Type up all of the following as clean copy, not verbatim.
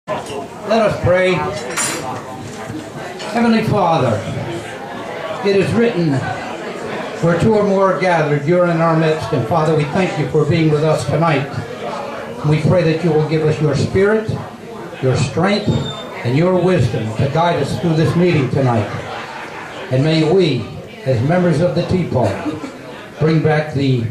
Let us pray. Heavenly Father, it is written, where two or more are gathered, you're in our midst. And Father, we thank you for being with us tonight. We pray that you will give us your spirit, your strength, and your wisdom to guide us through this meeting tonight. And may we, as members of the Tea Party, bring back the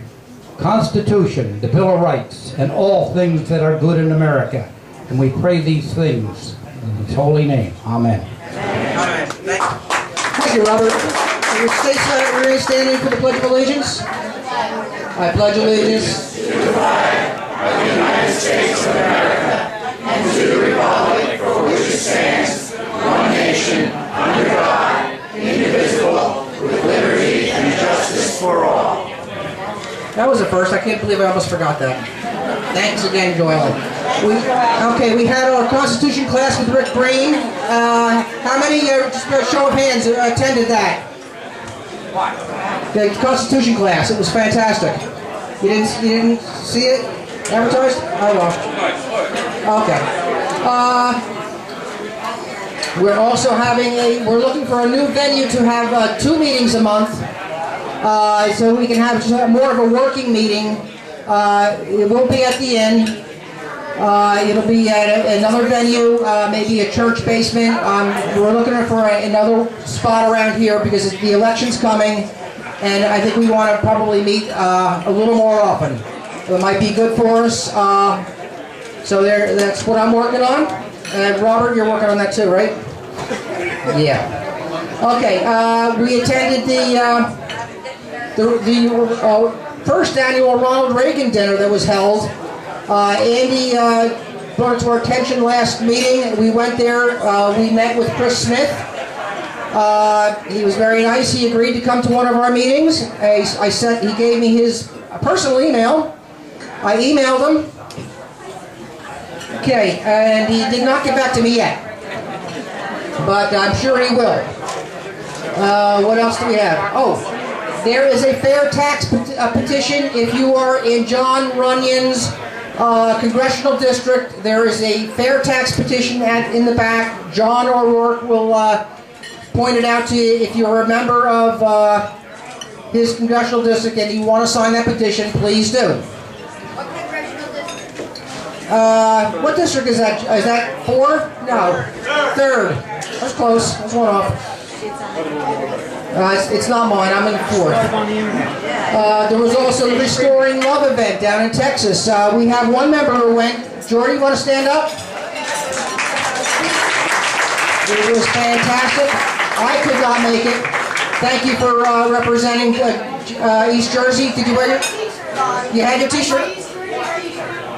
Constitution, the Bill of Rights, and all things that are good in America. And we pray these things in his holy name. Amen. Amen. Thank you, Robert. We're standing for the Pledge of Allegiance. I pledge allegiance to the flag of the United States of America and to the republic for which it stands, one nation, under God, indivisible, with liberty and justice for all. That was a first. I can't believe I almost forgot that. Thanks again, Joel. We had our Constitution class with Rick Breen. How many, just a show of hands, attended that? The Constitution class. It was fantastic. You didn't see it advertised? Oh well. Okay. We're also we're looking for a new venue to have 2 meetings a month. So we can have more of a working meeting. It won't be at the inn. It'll be at another venue, maybe a church basement. We're looking for another spot around here because the election's coming, and I think we want to probably meet a little more often. It might be good for us. So that's what I'm working on. Robert, you're working on that too, right? Yeah. Okay. We attended the first annual Ronald Reagan dinner that was held. Andy brought it to our attention last meeting. We went there. We met with Chris Smith. He was very nice. He agreed to come to one of our meetings. He gave me his personal email. I emailed him. Okay, and he did not get back to me yet, but I'm sure he will. What else do we have? Oh. There is a fair tax petition. If you are in John Runyon's congressional district, there is a fair tax petition in the back. John O'Rourke will point it out to you. If you're a member of his congressional district and you want to sign that petition, please do. What congressional district? What district is that? Is that 4? No. 3rd. That's close. That's one off. It's not mine. I'm in 4th. There was also the Restoring Love event down in Texas. We have one member who went. Jordy, you want to stand up? It was fantastic. I could not make it. Thank you for representing East Jersey. Did you wear it? You had your T-shirt?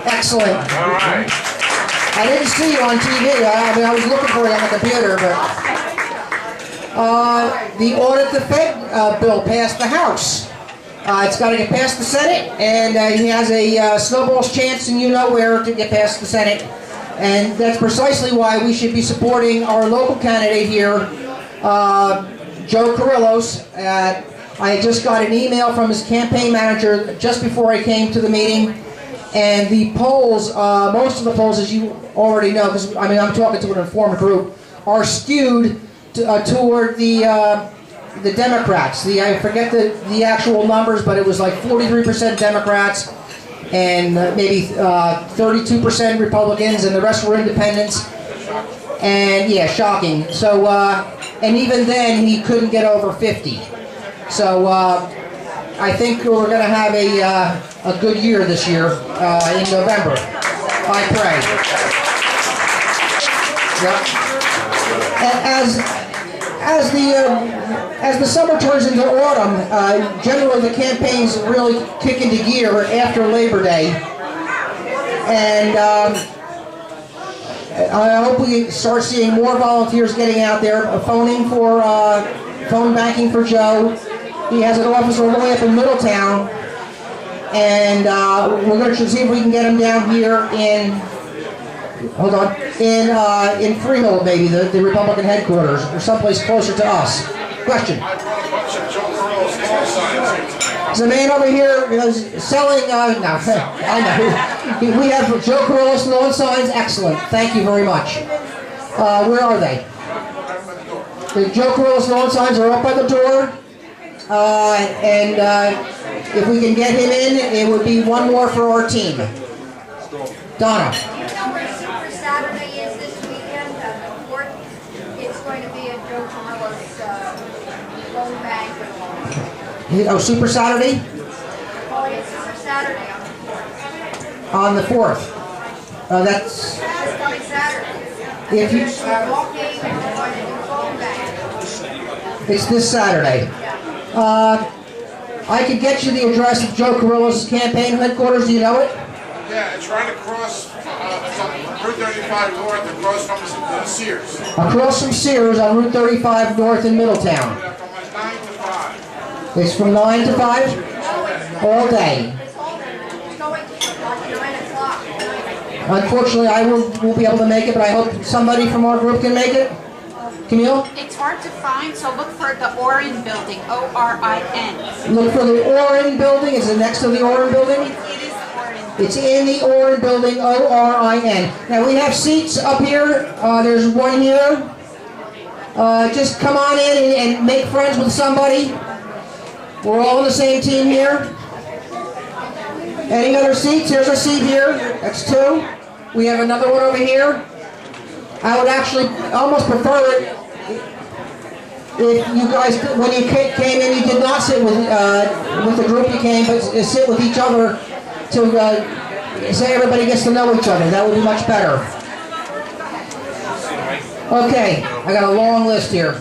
Excellent. All right. I didn't see you on TV. I was looking for it on the computer, but... the audit the Fed bill passed the House. It's got to get past the Senate, and he has a snowball's chance in you-know-where to get past the Senate. And that's precisely why we should be supporting our local candidate here, Joe Carrillos. I just got an email from his campaign manager just before I came to the meeting, and the polls, most of the polls, as you already know, because I'm talking to an informed group, are skewed toward the Democrats. I forget the actual numbers, but it was like 43% Democrats and maybe 32% Republicans, and the rest were independents. And yeah, shocking. So, and even then, he couldn't get over 50. So, I think we're going to have a good year this year in November. I pray. Yep. As the summer turns into autumn, generally the campaigns really kick into gear after Labor Day, and I hope we start seeing more volunteers getting out there, phone banking for Joe. He has an office all the way up in Middletown, and we're going to see if we can get him down here in Freehold, maybe, the Republican headquarters, or someplace closer to us. Question? There's a man over here selling, no, I know. We have Joe Carrillo's lawn signs. Excellent. Thank you very much. Where are they? The Joe Carrillo's lawn signs are up by the door. If we can get him in, it would be one more for our team. Donna. Do you know where Super Saturday is this weekend, the 4th? It's going to be at Joe Carrillo's loan banquet. Oh, Super Saturday? Oh, it's Super Saturday On the 4th. That's... this coming Saturday. If you... There's walking and we're going to do phone bank. It's this Saturday. I could get you the address of Joe Carrillo's campaign headquarters. Do you know it? Yeah, it's right across Route 35 North, across from Sears. Across from Sears on Route 35 North in Middletown. Yeah, from 9 to 5. It's from 9 to 5? All day. It's all, it's going to like 9 o'clock. Unfortunately, I won't be able to make it, but I hope somebody from our group can make it. Camille? It's hard to find, so look for the Orin Building, O-R-I-N. Look for the Orin Building. Is it next to the Orin Building? It is Orin. It's in the Orin Building, O-R-I-N. Now, we have seats up here. There's one here. Just come on in and make friends with somebody. We're all on the same team here. Any other seats? Here's a seat here. That's 2. We have another one over here. I would actually almost prefer it if you guys, when you came in, you did not sit with the group you came, but sit with each other to say everybody gets to know each other. That would be much better. Okay, I got a long list here.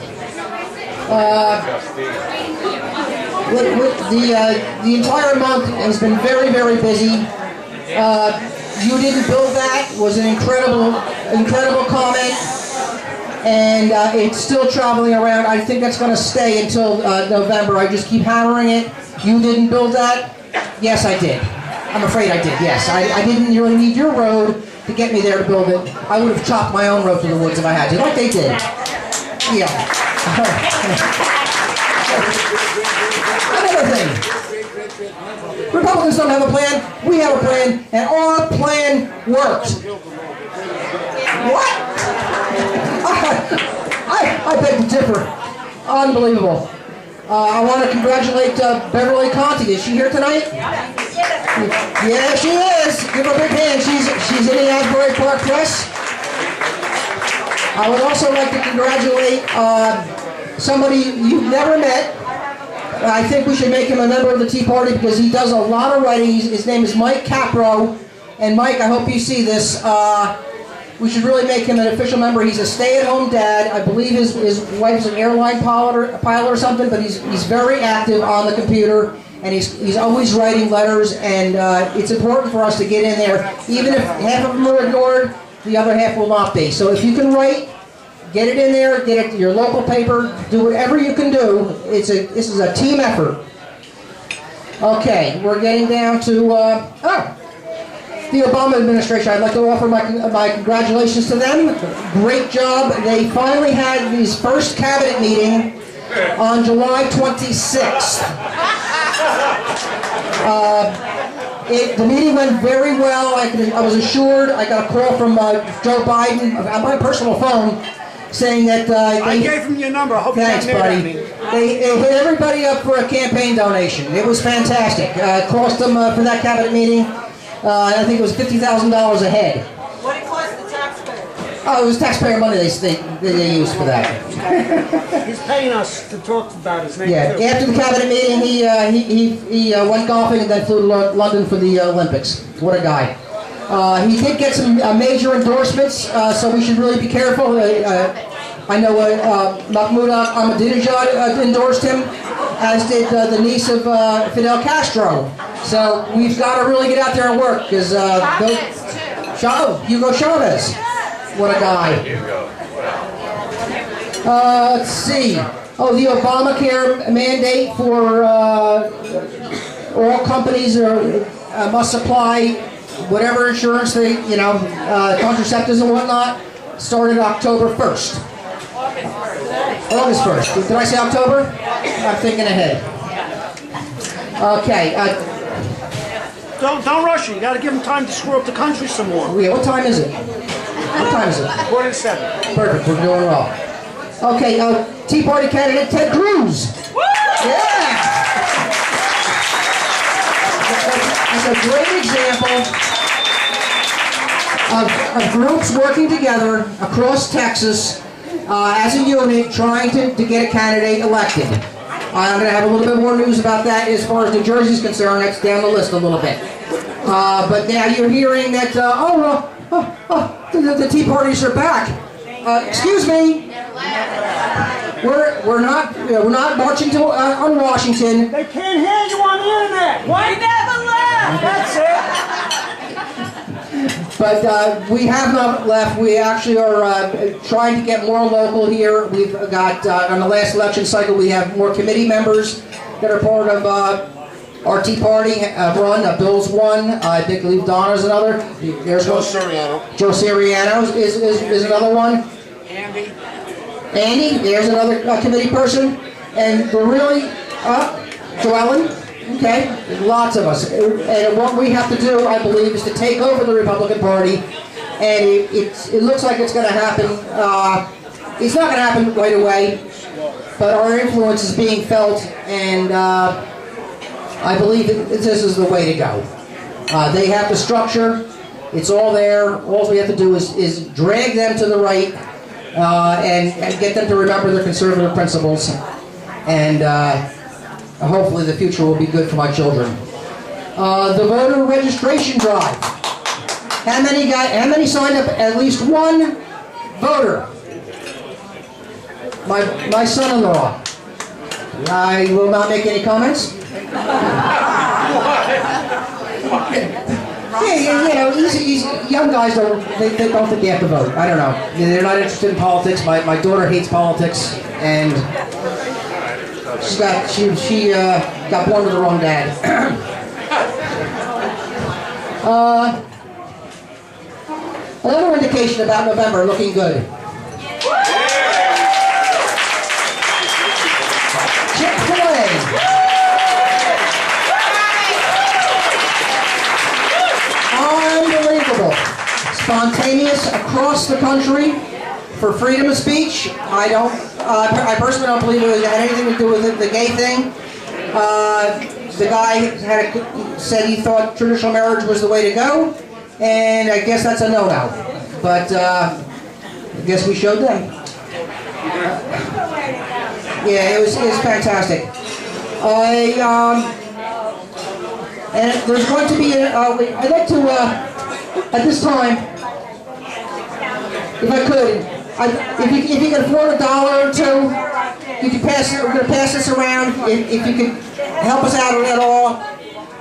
The entire month has been very, very busy. You didn't build that was an incredible comment, and it's still traveling around. I think that's going to stay until November. I just keep hammering it. You didn't build that? Yes, I did. I'm afraid I did, yes. I didn't really need your road to get me there to build it. I would have chopped my own road through the woods if I had to, like they did. Yeah. Another thing. Republicans don't have a plan. We have a plan, and our plan works. What? I beg to differ. Unbelievable. I want to congratulate Beverly Conti. Is she here tonight? Yeah, she is. Give her a big hand. She's in the Asbury Park Press. I would also like to congratulate somebody you've never met. I think we should make him a member of the Tea Party because he does a lot of writing. His name is Mike Capro. And Mike, I hope you see this. We should really make him an official member. He's a stay-at-home dad. I believe his wife's an airline pilot or something, but he's very active on the computer, and he's always writing letters, and it's important for us to get in there. Even if half of them are ignored, the other half will not be. So if you can write, get it in there, get it to your local paper, do whatever you can do. This is a team effort. Okay, we're getting down to, the Obama administration. I'd like to offer my congratulations to them. Great job. They finally had his first cabinet meeting on July 26th. The meeting went very well. I was assured. I got a call from Joe Biden on my personal phone saying that I gave him your number. I hope thanks, you're not mad buddy. at me. They hit everybody up for a campaign donation. It was fantastic. Cost them for that cabinet meeting. I think it was $50,000 a head. What it cost the taxpayer? Oh, it was taxpayer money they used for that. He's paying us to talk about his name. Yeah. Too. After the cabinet meeting, he went golfing and then flew to London for the Olympics. What a guy. He did get some major endorsements, so we should really be careful. I know Mahmoud Ahmadinejad endorsed him, as did the niece of Fidel Castro. So we've got to really get out there and work, because Hugo Chavez. What a guy. Let's see. Oh, the Obamacare mandate for all companies must supply whatever insurance they, contraceptives and whatnot, started October 1st. August 1st. Did I say October? I'm thinking ahead. Okay. Don't rush it. You got to give them time to screw up the country some more. Yeah, what time is it? What time is it? 4:07. Perfect, we're doing well. Okay, Tea Party candidate Ted Cruz. Yeah! It's a great example of groups working together across Texas as a unit trying to get a candidate elected. I'm going to have a little bit more news about that as far as New Jersey is concerned. That's down the list a little bit. But now you're hearing that, the Tea Parties are back. Excuse me. We're not marching to on Washington. They can't hear you on the internet. Why never left? That's it. But we have not left. We actually are trying to get more local here. We've got, on the last election cycle, we have more committee members that are part of our Tea Party run. Bill's one. I think Donna's another. There's Joe Soriano. Joe Siriano is another one. Andy, there's another committee person. And we're really, Joellen. Okay, lots of us, and what we have to do, I believe, is to take over the Republican Party, and it looks like it's going to happen. It's not going to happen right away, but our influence is being felt, and I believe that this is the way to go. They have the structure; it's all there. All we have to do is drag them to the right and get them to remember their conservative principles, and. Hopefully the future will be good for my children. The voter registration drive. How many signed up? At least one voter. My son-in-law. I will not make any comments. Yeah, these young guys don't think they have to vote. I don't know. They're not interested in politics. My daughter hates politics, and she got born with the wrong dad. Another indication about November looking good. Chick-fil-A. Unbelievable. Spontaneous across the country for freedom of speech. I personally don't believe it had anything to do with the gay thing. The guy said he thought traditional marriage was the way to go, and I guess that's a no-no. But I guess we showed them. Yeah, it was fantastic. And there's going to be I'd like to at this time, if I could. If you can afford $1 or $2, you can pass it. We're going to pass this around. If you can help us out at all,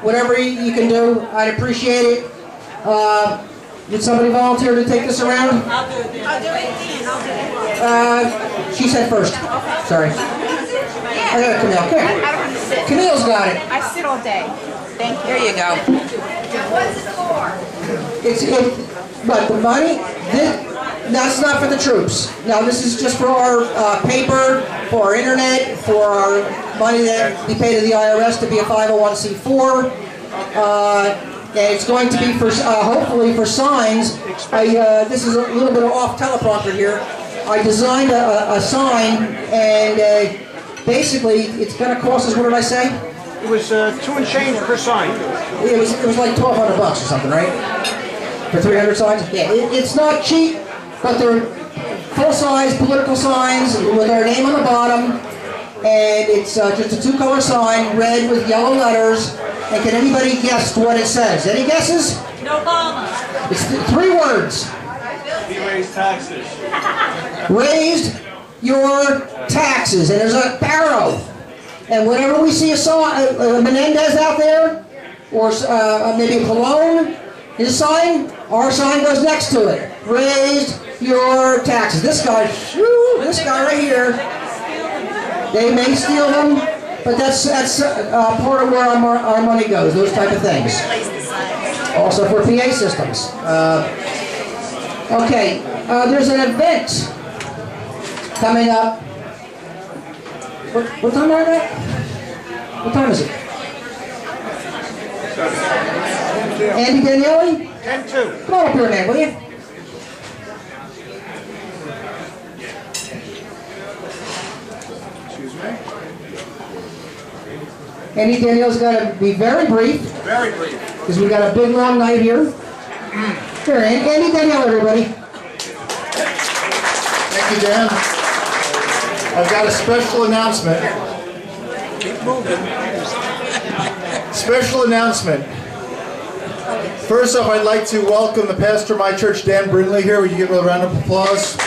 whatever you can do, I'd appreciate it. Would somebody volunteer to take this around? I'll do it. She said first. Sorry. I got Camille. Come here. I don't have to sit. Camille's got it. I sit all day. Thank you. Here you go. What's it for? But the money, that's not for the troops. Now this is just for our paper, for our internet, for our money that we pay to the IRS to be a 501c4. And it's going to be for hopefully for signs. This is a little bit of off teleprompter here. I designed a sign, and basically it's going to cost us. What did I say? It was 2 and change per sign. It was like $1,200 or something, right? For 300 signs? Yeah, it's not cheap, but they're full-size political signs with our name on the bottom, and it's just a 2-color sign, red with yellow letters. And can anybody guess what it says? Any guesses? No Obama. It's 3 words. He raised taxes. Raised your taxes, and there's a arrow. And whenever we see a Menendez out there, or maybe a Cologne, his sign, our sign goes next to it. Raised your taxes. This guy right here, they may steal them, but that's part of where our money goes, those type of things. Also for PA systems. Okay, there's an event coming up. What time are we at? What time is it? Andy Daniele? 10-2. Come on up here, man, will you? Excuse me? Andy Danielle's got to be very brief, Very brief. because we've got a big, long night here. Here, Andy Danielle, everybody. Thank you, Dan. I've got a special announcement. Keep moving. Special announcement. First off, I'd like to welcome the pastor of my church, Dan Brindley, here. Would you give him a round of applause?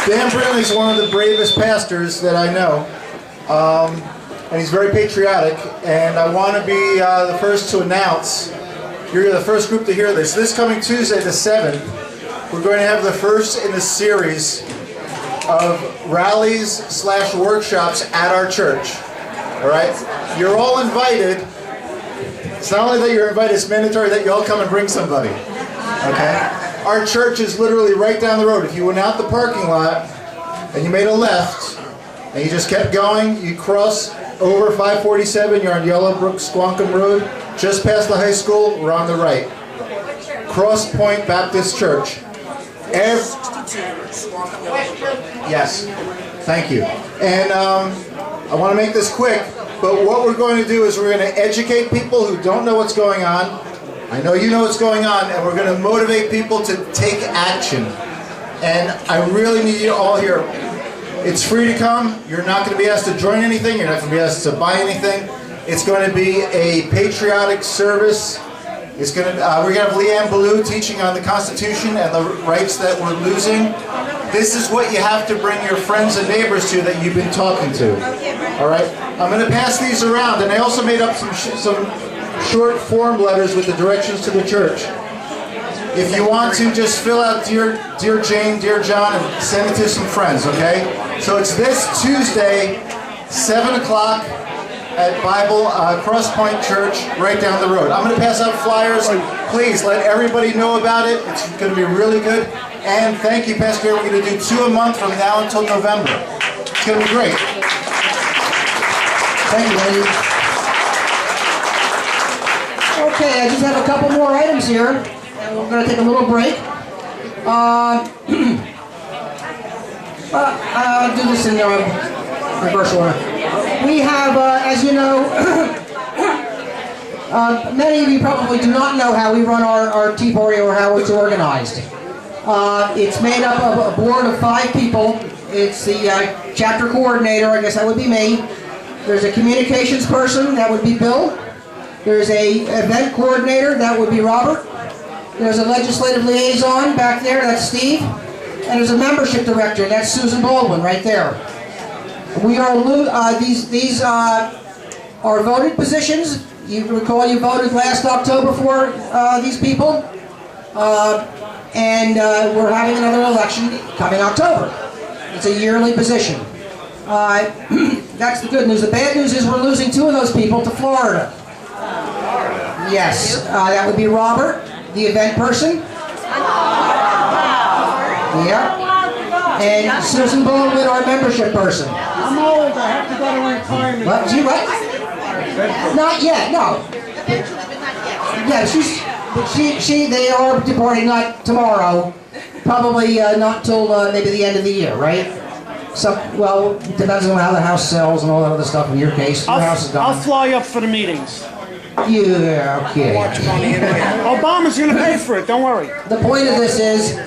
Dan Brindley is one of the bravest pastors that I know. And he's very patriotic. And I want to be the first to announce, you're the first group to hear this. This coming Tuesday, the 7th, we're going to have the first in a series of rallies/workshops at our church. All right? You're all invited. It's not only that you're invited, it's mandatory that you all come and bring somebody. Okay? Our church is literally right down the road. If you went out the parking lot and you made a left and you just kept going, you cross over 547, you're on Yellowbrook Squonkam Road, just past the high school, we're on the right. Cross Point Baptist Church. Yes, thank you. And I want to make this quick, but what we're going to do is we're going to educate people who don't know what's going on. I know you know what's going on, and we're going to motivate people to take action. And I really need you all here. It's free to come. You're not going to be asked to join anything. You're not going to be asked to buy anything. It's going to be a patriotic service. It's going to, we're going to have Leanne Ballou teaching on the Constitution and the rights that we're losing. This is what you have to bring your friends and neighbors to that you've been talking to. All right? I'm going to pass these around, and I also made up some short form letters with the directions to the church. If you want to, just fill out Dear Jane, Dear John, and send it to some friends, okay? So it's this Tuesday, 7 o'clock at Bible Cross Point Church, right down the road. I'm going to pass out flyers. Please let everybody know about it. It's going to be really good. And thank you, Pastor. We're going to do 2 a month from now until November. It's going to be great. Thank you, Andy. Okay, I just have a couple more items here, and we're going to take a little break. I'll do this in reverse order. We have, as you know, many of you probably do not know how we run our tea party or how it's organized. It's made up of a board of 5 people. It's the chapter coordinator, I guess that would be me. There's a communications person, that would be Bill. There's a event coordinator, that would be Robert. There's a legislative liaison back there, that's Steve. And there's a membership director, that's Susan Baldwin right there. We are these are voted positions. You recall you voted last October for these people, and we're having another election coming October. It's a yearly position. That's the good news. The bad news is we're losing 2 of those people to Florida. Yes, that would be Robert, the event person. Yeah. And Susan Baldwin, our membership person. I'm old. I have to go to retirement. What? You what? Not yet. No. Yeah, they are departing not tomorrow. Probably not till maybe the end of the year, right? Well, depends on how the house sells and all that other stuff. In your case, your house is I'll gone. fly up for the meetings. Yeah, okay. Obama's going to pay for it. Don't worry. The point of this is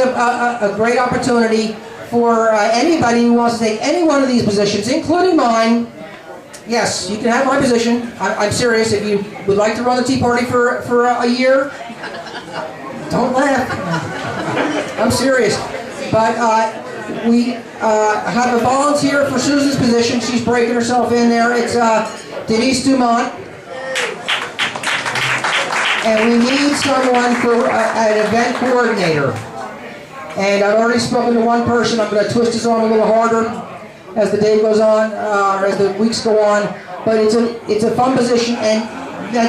a great opportunity for anybody who wants to take any one of these positions, including mine. Yes, you can have my position. I'm serious. If you would like to run the Tea Party for a year, don't laugh. I'm serious. But we have a volunteer for Susan's position. She's breaking herself in there. It's Denise Dumont. And we need someone for an event coordinator. And I've already spoken to one person. I'm going to twist his arm a little harder as the day goes on, or as the weeks go on. But it's a fun position, and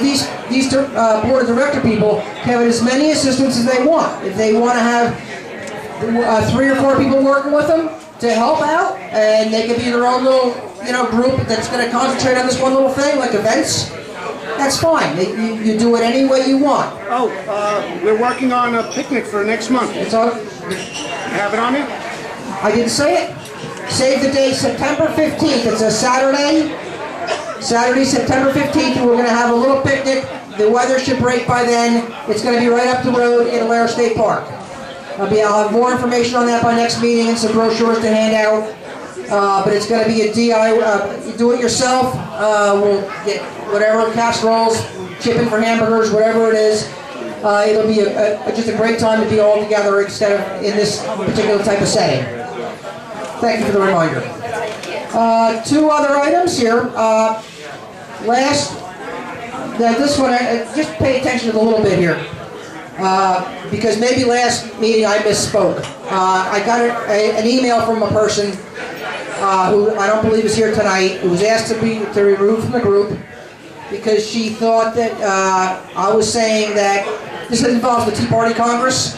these board of director people have as many assistants as they want. If they want to have 3 or 4 people working with them, to help out, and they can be their own little, group that's going to concentrate on this one little thing, like events. That's fine. You do it any way you want. Oh, we're working on a picnic for next month. It's on. Have it on it? I didn't say it. Save the date, September 15th. It's a Saturday. Saturday, September 15th, and we're going to have a little picnic. The weather should break by then. It's going to be right up the road in Alair State Park. I'll have more information on that by next meeting and some brochures to hand out. But it's going to be a DIY, do-it-yourself. We'll get whatever casseroles, chicken for hamburgers, whatever it is. It'll be just a great time to be all together instead of in this particular type of setting. Thank you for the reminder. Two other items here. This one, just pay attention to a little bit here. Because maybe last meeting I misspoke. I got an email from a person who I don't believe is here tonight, who was asked to be removed from the group because she thought that I was saying that this involves the Tea Party Congress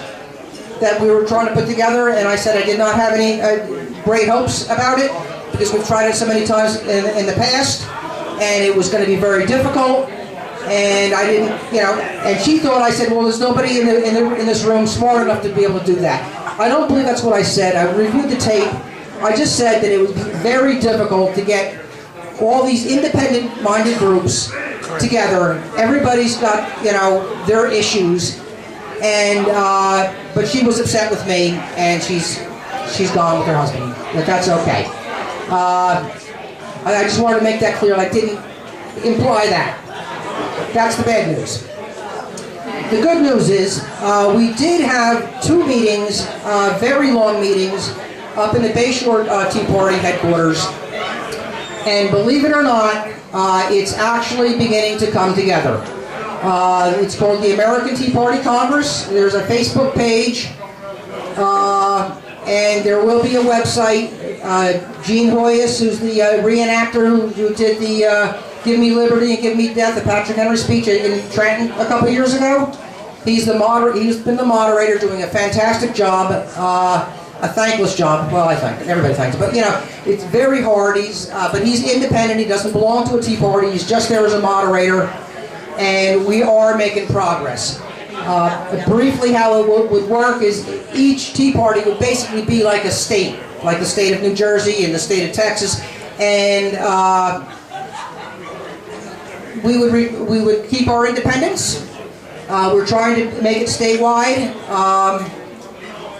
that we were trying to put together, and I said I did not have any great hopes about it because we've tried it so many times in the past, and it was going to be very difficult. And I didn't, and she thought I said, well, there's nobody in this room smart enough to be able to do that. I don't believe that's what I said. I reviewed the tape. I just said that it would be very difficult to get all these independent-minded groups together. Everybody's got, their issues. And, but she was upset with me, and she's gone with her husband. But that's okay. I just wanted to make that clear. I didn't imply that. That's the bad news. The good news is we did have 2 meetings, very long meetings, up in the Bayshore Tea Party headquarters. And believe it or not, it's actually beginning to come together. It's called the American Tea Party Congress. There's a Facebook page, and there will be a website. Gene Hoyas, who's the reenactor who did the Give Me Liberty and Give Me Death, the Patrick Henry speech in Trenton a couple of years ago. He's been the moderator, doing a fantastic job, a thankless job. Well, I think everybody thanks, but it's very hard. But he's independent. He doesn't belong to a tea party. He's just there as a moderator, and we are making progress. Briefly, how it would work is each tea party would basically be like a state, like the state of New Jersey and the state of Texas, and we would keep our independence. We're trying to make it statewide,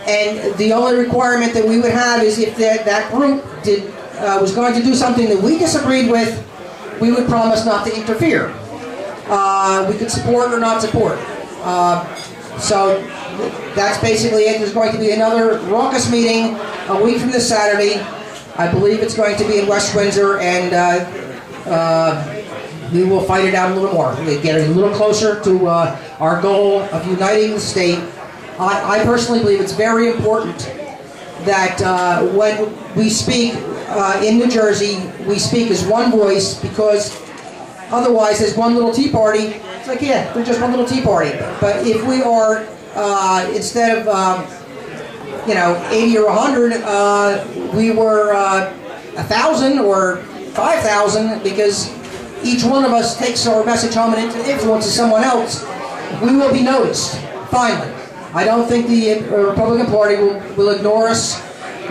and the only requirement that we would have is if that group was going to do something that we disagreed with, we would promise not to interfere. We could support or not support. So that's basically it. There's going to be another raucous meeting a week from this Saturday. I believe it's going to be in West Windsor, and we will fight it out a little more. We get a little closer to our goal of uniting the state. I personally believe it's very important that when we speak in New Jersey, we speak as one voice, because otherwise there's one little tea party. It's like, yeah, we're just one little tea party. But if we are, instead of 80 or 100, we were 1,000 or 5,000, because each one of us takes our message home and influences someone else, we will be noticed, finally. I don't think the Republican Party will ignore us.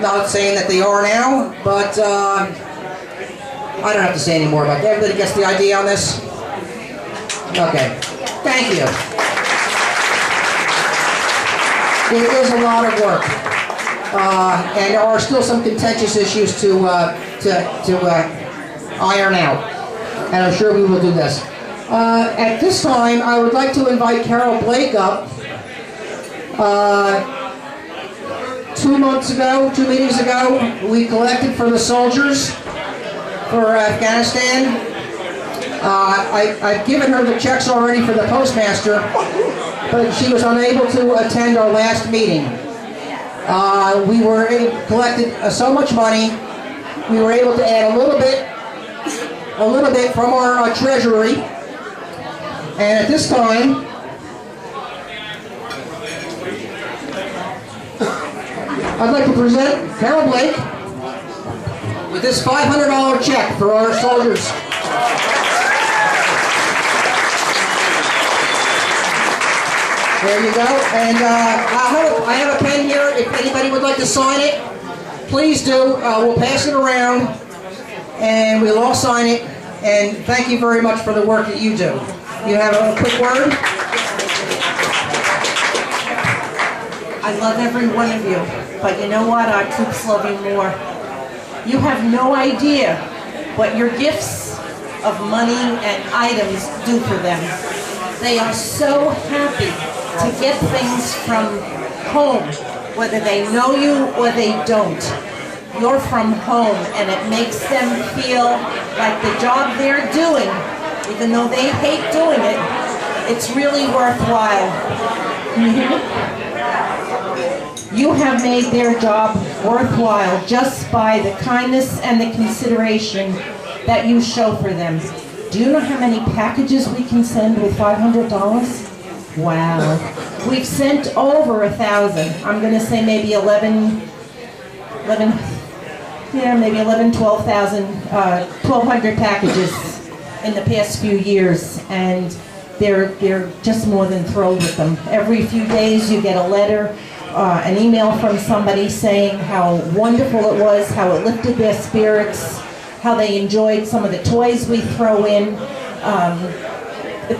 Not saying that they are now, but I don't have to say any more about that. Everybody gets the idea on this? Okay. Thank you. It is a lot of work. And there are still some contentious issues to iron out. And I'm sure we will do this. At this time, I would like to invite Carol Blake up. 2 meetings ago, we collected for the soldiers for Afghanistan. I've given her the checks already for the postmaster, but she was unable to attend our last meeting. We collected so much money, we were able to add a little bit from our treasury, and at this time, I'd like to present Carol Blake, with this $500 check for our soldiers. There you go. And I have a pen here. If anybody would like to sign it, please do. We'll pass it around, and we'll all sign it. And thank you very much for the work that you do. You have a quick word? I love every one of you, but you know what? Our troops love you more. You have no idea what your gifts of money and items do for them. They are so happy to get things from home, whether they know you or they don't. You're from home, and it makes them feel like the job they're doing, even though they hate doing it, it's really worthwhile. Can you hear me? You have made their job worthwhile just by the kindness and the consideration that you show for them. Do you know how many packages we can send with $500? Wow. We've sent over 1,000. I'm going to say maybe 1,200 packages in the past few years, and they're just more than thrilled with them. Every few days you get a letter, an email from somebody saying how wonderful it was, how it lifted their spirits, how they enjoyed some of the toys we throw in.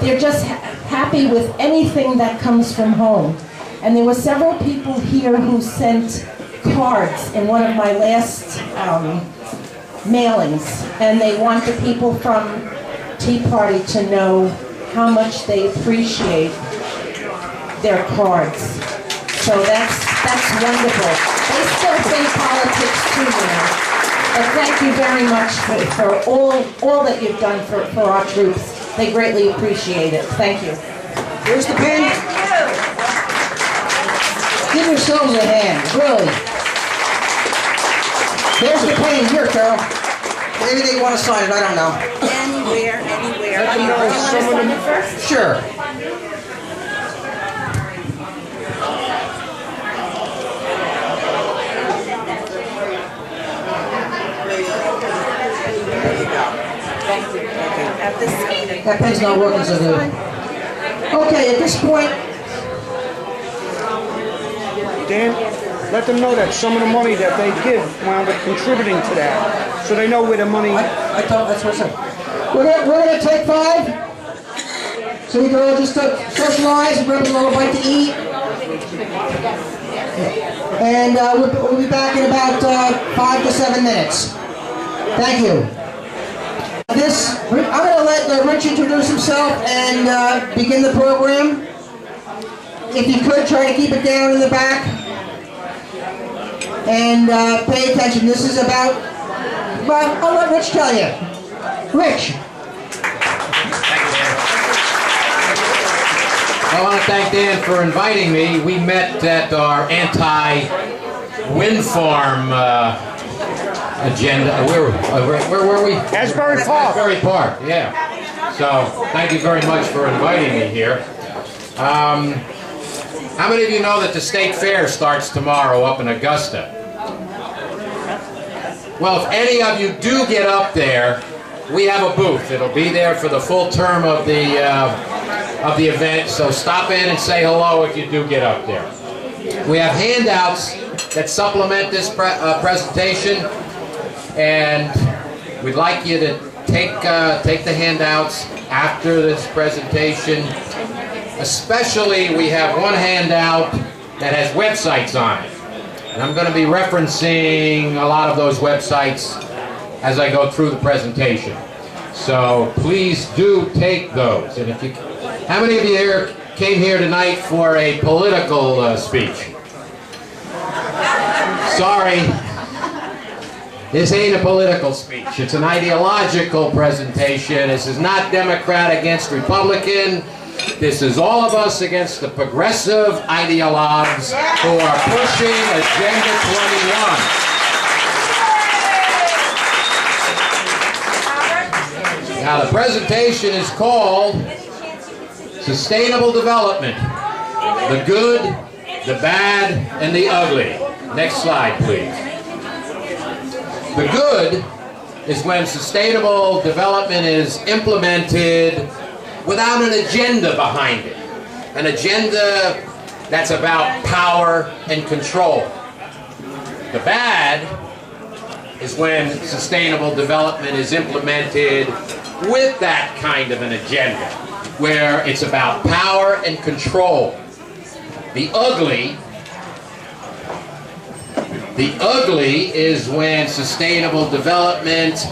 They're just happy with anything that comes from home. And there were several people here who sent cards in one of my last mailings, and they want the people from Tea Party to know how much they appreciate their cards. So that's wonderful. They still think politics too now. But thank you very much for all that you've done for our troops. They greatly appreciate it. Thank you. Here's the pen. Give yourselves a hand, really. There's the pen. Here, Carol. Maybe they want to sign it, I don't know. Anywhere. Let them know some of them. Sure. That pen's not working so good. Okay, at this point, Dan, let them know that some of the money that they give wound up contributing to that, so they know where the money. I thought that's what I said. We're gonna take 5, so we can all just socialize and grab a little bite to eat, and we'll be back in about 5 to 7 minutes. Thank you. I'm going to let Rich introduce himself and begin the program. If you could, try to keep it down in the back. And pay attention. This is about, well, I'll let Rich tell you. Rich. I want to thank Dan for inviting me. We met at our anti-wind farm agenda. Where were we? Asbury Park. Asbury Park, yeah. So, thank you very much for inviting me here. How many of you know that the state fair starts tomorrow up in Augusta? Well, if any of you do get up there, we have a booth. It'll be there for the full term of the event, so stop in and say hello if you do get up there. We have handouts that supplement this presentation, and we'd like you to take the handouts after this presentation. Especially, we have one handout that has websites on it. And I'm going to be referencing a lot of those websites as I go through the presentation. So please do take those. And if you, how many of you here came here tonight for a political speech? Sorry. This ain't a political speech. It's an ideological presentation. This is not Democrat against Republican. This is all of us against the progressive ideologues who are pushing Agenda 21. Now the presentation is called Sustainable Development, the Good, the Bad, and the Ugly. Next slide, please. The good is when sustainable development is implemented without an agenda behind it. An agenda that's about power and control. The bad is when sustainable development is implemented with that kind of an agenda, where it's about power and control. The ugly is when sustainable development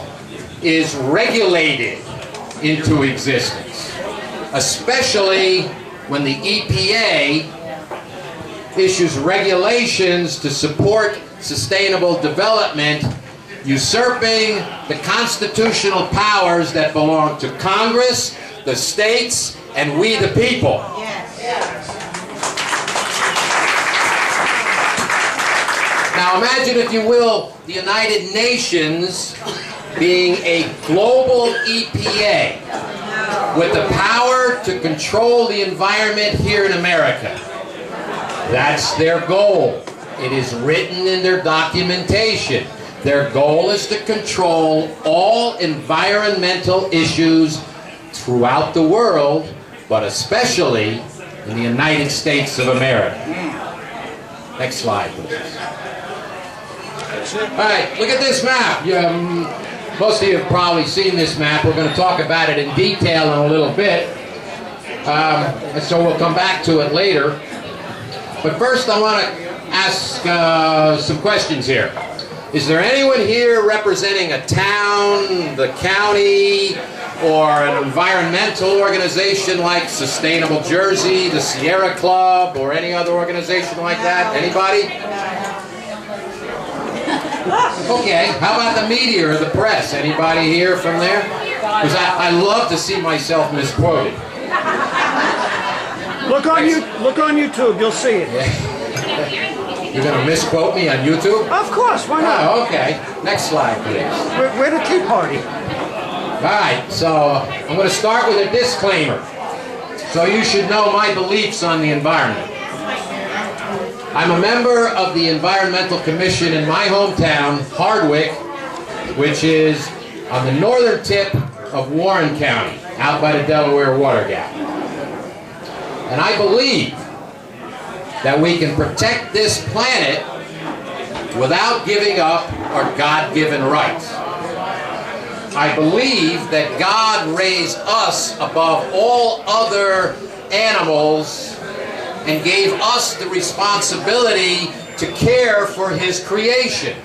is regulated into existence, especially when the EPA issues regulations to support sustainable development, usurping the constitutional powers that belong to Congress, the states, and we the people. Now imagine, if you will, the United Nations being a global EPA with the power to control the environment here in America. That's their goal. It is written in their documentation. Their goal is to control all environmental issues throughout the world, but especially in the United States of America. Next slide, please. All right, look at this map. Most of you have probably seen this map. We're going to talk about it in detail in a little bit. So we'll come back to it later. But first I want to ask some questions here. Is there anyone here representing a town, the county, or an environmental organization like Sustainable Jersey, the Sierra Club, or any other organization like that? Anybody? Okay, how about the media or the press? Anybody here from there? Because I love to see myself misquoted. Look on YouTube, you'll see it. Yeah. You're going to misquote me on YouTube? Of course, why not? Oh, okay. Next slide, please. We're the Tea Party. All right, so I'm going to start with a disclaimer. So you should know my beliefs on the environment. I'm a member of the Environmental Commission in my hometown, Hardwick, which is on the northern tip of Warren County, out by the Delaware Water Gap. And I believe that we can protect this planet without giving up our God-given rights. I believe that God raised us above all other animals and gave us the responsibility to care for His creation.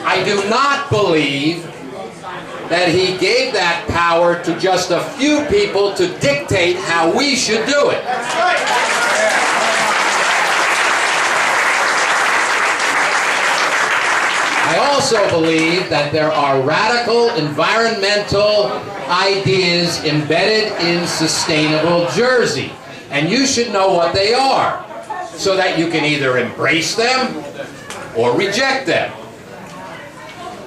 I do not believe that He gave that power to just a few people to dictate how we should do it. I also believe that there are radical environmental ideas embedded in Sustainable Jersey. And you should know what they are, so that you can either embrace them or reject them.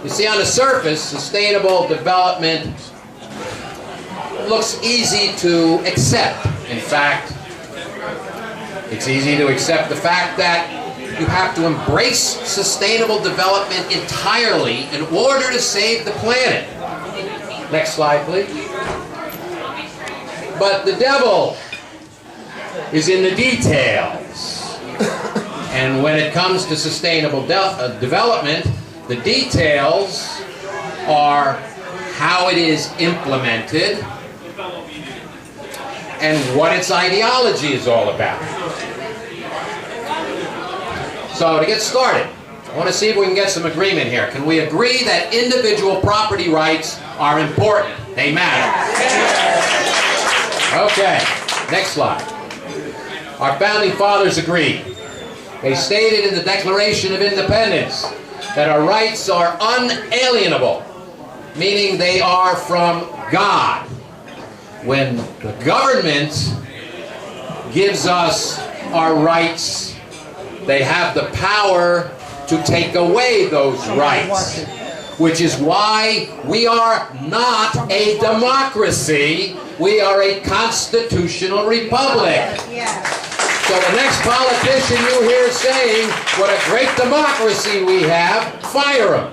You see, on the surface, sustainable development looks easy to accept. In fact, it's easy to accept the fact that you have to embrace sustainable development entirely in order to save the planet. Next slide, please. But the devil is in the details. And when it comes to sustainable development, the details are how it is implemented and what its ideology is all about. So to get started, I want to see if we can get some agreement here. Can we agree that individual property rights are important? They matter. Okay, next slide. Our founding fathers agreed. They stated in the Declaration of Independence that our rights are unalienable, meaning they are from God. When the government gives us our rights, they have the power to take away those rights, which is why we are not a democracy, we are a constitutional republic. So the next politician you hear saying what a great democracy we have, fire him.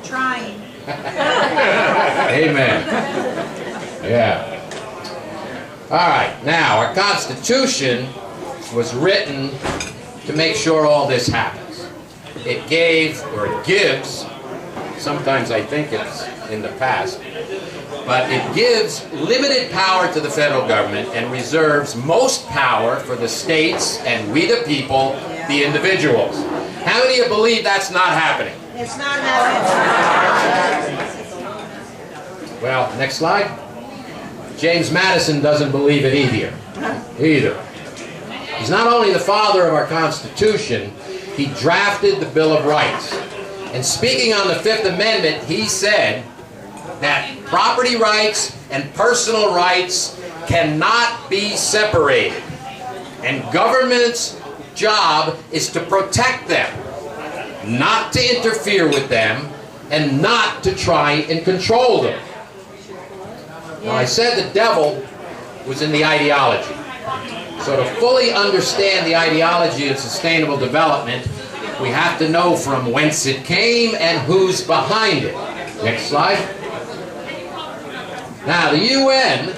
Trying. Amen. Yeah. All right. Now, our Constitution was written to make sure all this happens. It gave, or it gives, sometimes I think it's in the past, but it gives limited power to the federal government and reserves most power for the states and we the people, the individuals. How many of you believe that's not happening? It's not happening. Well, next slide. James Madison doesn't believe it either. He's not only the father of our Constitution, he drafted the Bill of Rights. And speaking on the Fifth Amendment, he said that property rights and personal rights cannot be separated. And government's job is to protect them, not to interfere with them, and not to try and control them. Now, I said the devil was in the ideology. So to fully understand the ideology of sustainable development, we have to know from whence it came and who's behind it. Next slide. Now, the UN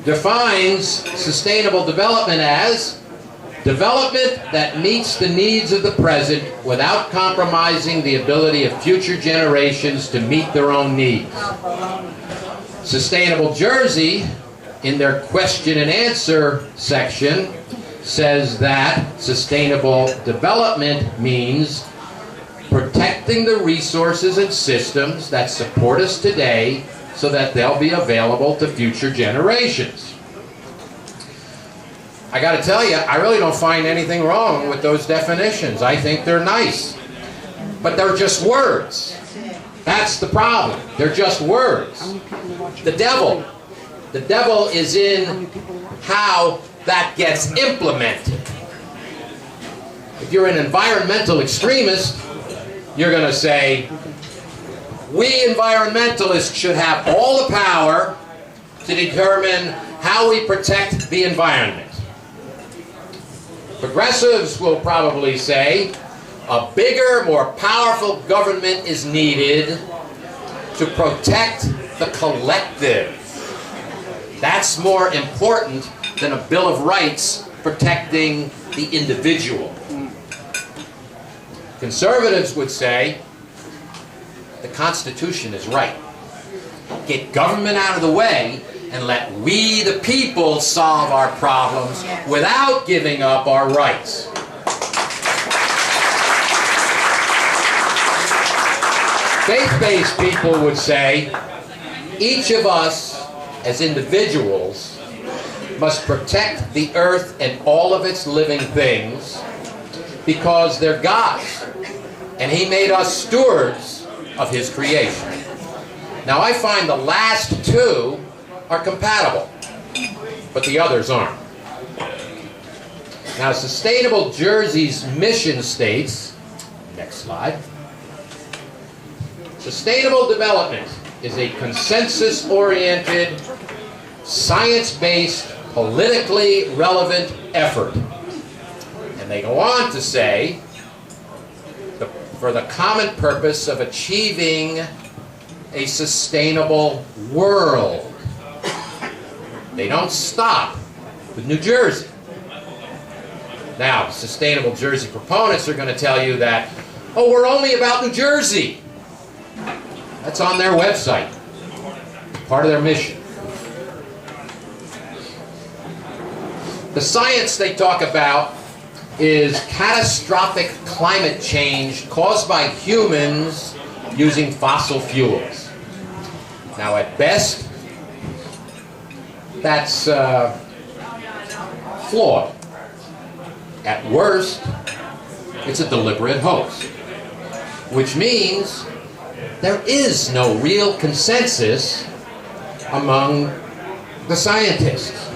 defines sustainable development as development that meets the needs of the present without compromising the ability of future generations to meet their own needs. Sustainable Jersey, in their question and answer section, says that sustainable development means protecting the resources and systems that support us today so that they'll be available to future generations. I got to tell you, I really don't find anything wrong with those definitions. I think they're nice. But they're just words. That's the problem. They're just words. The devil is in how that gets implemented. If you're an environmental extremist, you're going to say, we environmentalists should have all the power to determine how we protect the environment. Progressives will probably say, a bigger, more powerful government is needed to protect the collective. That's more important than a Bill of Rights protecting the individual. Conservatives would say, the Constitution is right. Get government out of the way and let we, the people, solve our problems without giving up our rights. Faith-based people would say, each of us as individuals must protect the earth and all of its living things because they're God's, and He made us stewards of His creation. Now, I find the last two are compatible, but the others aren't. Now, Sustainable Jersey's mission states, next slide, sustainable development is a consensus-oriented, science-based, politically relevant effort. And they go on to say, for the common purpose of achieving a sustainable world. They don't stop with New Jersey. Now, Sustainable Jersey proponents are going to tell you that, oh, we're only about New Jersey. That's on their website, part of their mission. The science they talk about is catastrophic climate change caused by humans using fossil fuels. Now, at best, that's flawed. At worst, it's a deliberate hoax, which means there is no real consensus among the scientists.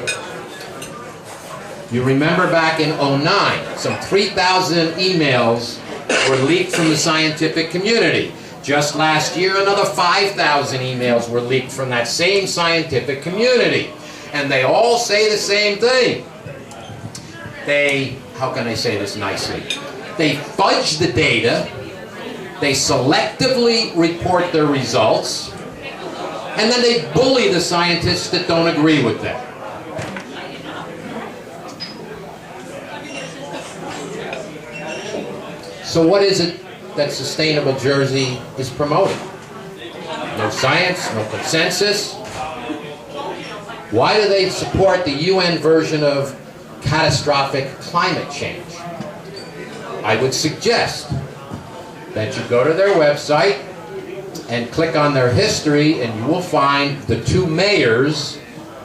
You remember back in 2009, some 3,000 emails were leaked from the scientific community. Just last year, another 5,000 emails were leaked from that same scientific community. And they all say the same thing. How can I say this nicely? They fudge the data They selectively report their results, and then they bully the scientists that don't agree with them. So what is it that Sustainable Jersey is promoting? No science, no consensus. Why do they support the UN version of catastrophic climate change? I would suggest that you go to their website and click on their history, and you will find the two mayors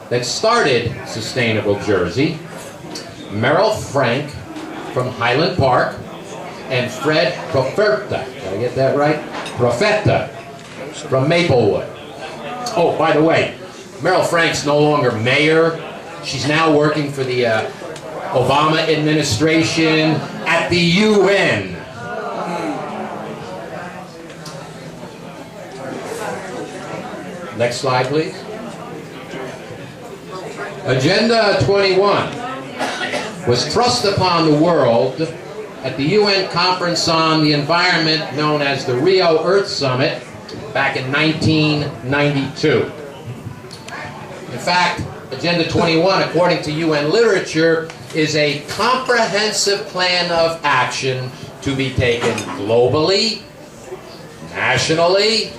that started Sustainable Jersey, Merrill Frank from Highland Park and Fred Profeta, did I get that right? Profeta from Maplewood. Oh, by the way, Merrill Frank's no longer mayor. She's now working for the Obama administration at the UN. Next slide, please. Agenda 21 was thrust upon the world at the UN Conference on the Environment known as the Rio Earth Summit back in 1992. In fact, Agenda 21, according to UN literature, is a comprehensive plan of action to be taken globally, nationally,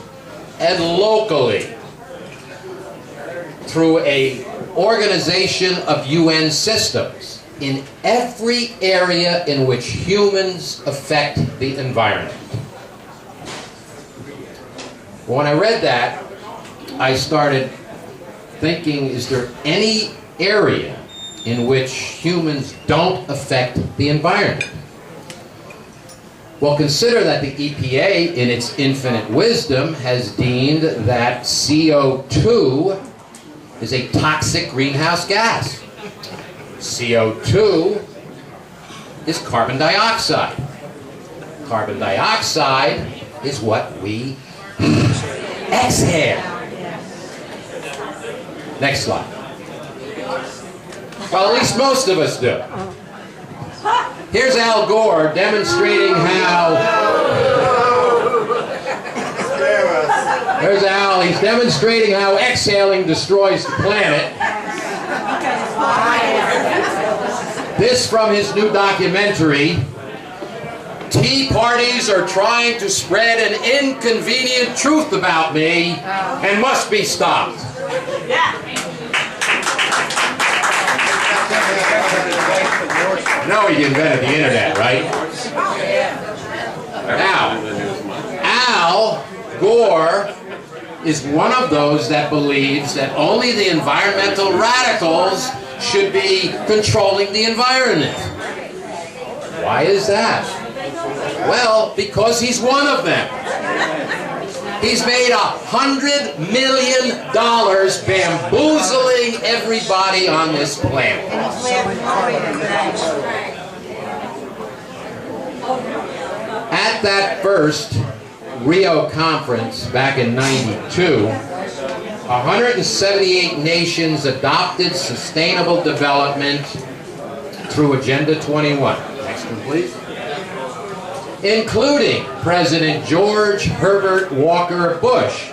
and locally through an organization of UN systems in every area in which humans affect the environment. When I read that, I started thinking, is there any area in which humans don't affect the environment? Well, consider that the EPA, in its infinite wisdom, has deemed that CO2 is a toxic greenhouse gas. CO2 is carbon dioxide. Carbon dioxide is what we exhale. Next slide. Well, at least most of us do. Here's Al Gore demonstrating how... There's Al, he's demonstrating how exhaling destroys the planet. This from his new documentary, Tea parties are trying to spread an inconvenient truth about me and must be stopped. No, he invented the internet, right? Now, Al Gore is one of those that believes that only the environmental radicals should be controlling the environment. Why is that? Well, because he's one of them. He's made $100 million bamboozling everybody on this planet. At that first Rio conference back in '92, 178 nations adopted sustainable development through Agenda 21. Next one, please. Including President George Herbert Walker Bush,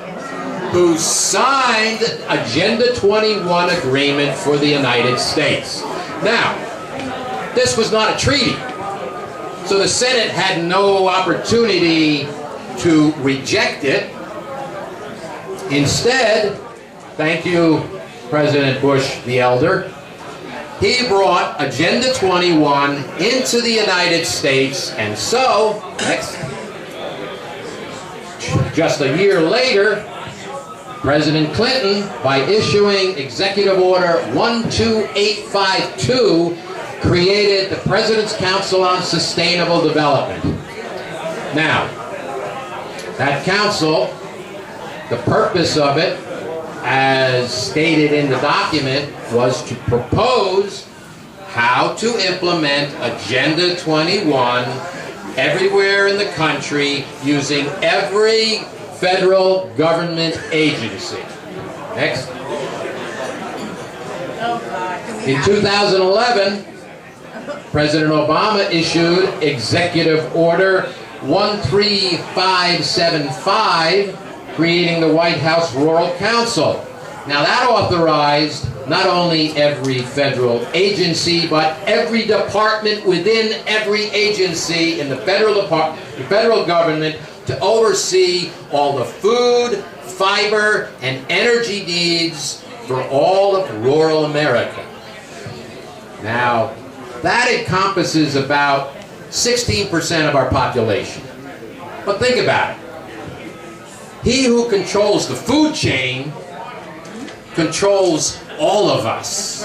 who signed Agenda 21 agreement for the United States. Now, this was not a treaty, so the Senate had no opportunity to reject it. Instead, thank you, President Bush the Elder, he brought Agenda 21 into the United States, and so, just a year later, President Clinton, by issuing Executive Order 12852, created the President's Council on Sustainable Development. Now, that council, the purpose of it, as stated in the document, was to propose how to implement Agenda 21 everywhere in the country using every federal government agency. Next. In 2011, President Obama issued Executive Order 13575, creating the White House Rural Council. Now that authorized not only every federal agency, but every department within every agency in the federal government to oversee all the food, fiber, and energy needs for all of rural America. Now, that encompasses about 16% of our population. But think about it. He who controls the food chain controls all of us.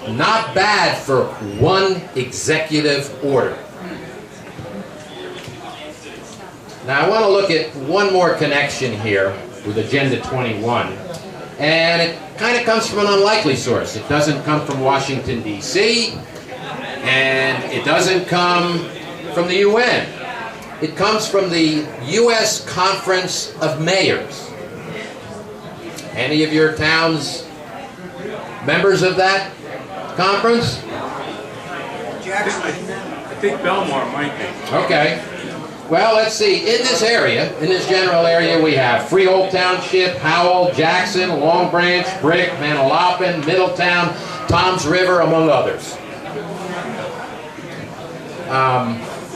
Not bad for one executive order. Now I want to look at one more connection here with Agenda 21. And it kind of comes from an unlikely source. It doesn't come from Washington, D.C., and it doesn't come from the UN. It comes from the U.S. Conference of Mayors. Any of your towns members of that conference? I think Belmar might be. Okay. Well, let's see. In this area, in this general area, we have Freehold Township, Howell, Jackson, Long Branch, Brick, Manalapan, Middletown, Toms River, among others.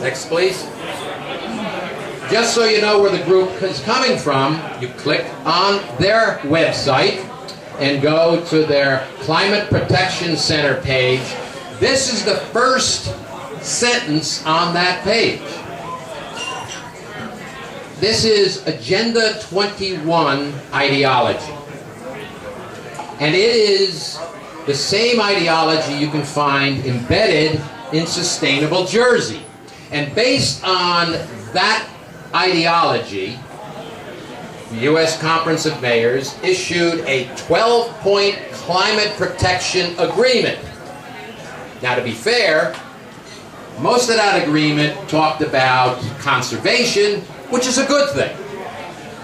Next, please. Just so you know where the group is coming from, you click on their website and go to their Climate Protection Center page. This is the first sentence on that page. This is Agenda 21 ideology. And it is the same ideology you can find embedded in Sustainable Jersey. And based on that ideology, the U.S. Conference of Mayors issued a 12-point climate protection agreement. Now, to be fair, most of that agreement talked about conservation, which is a good thing.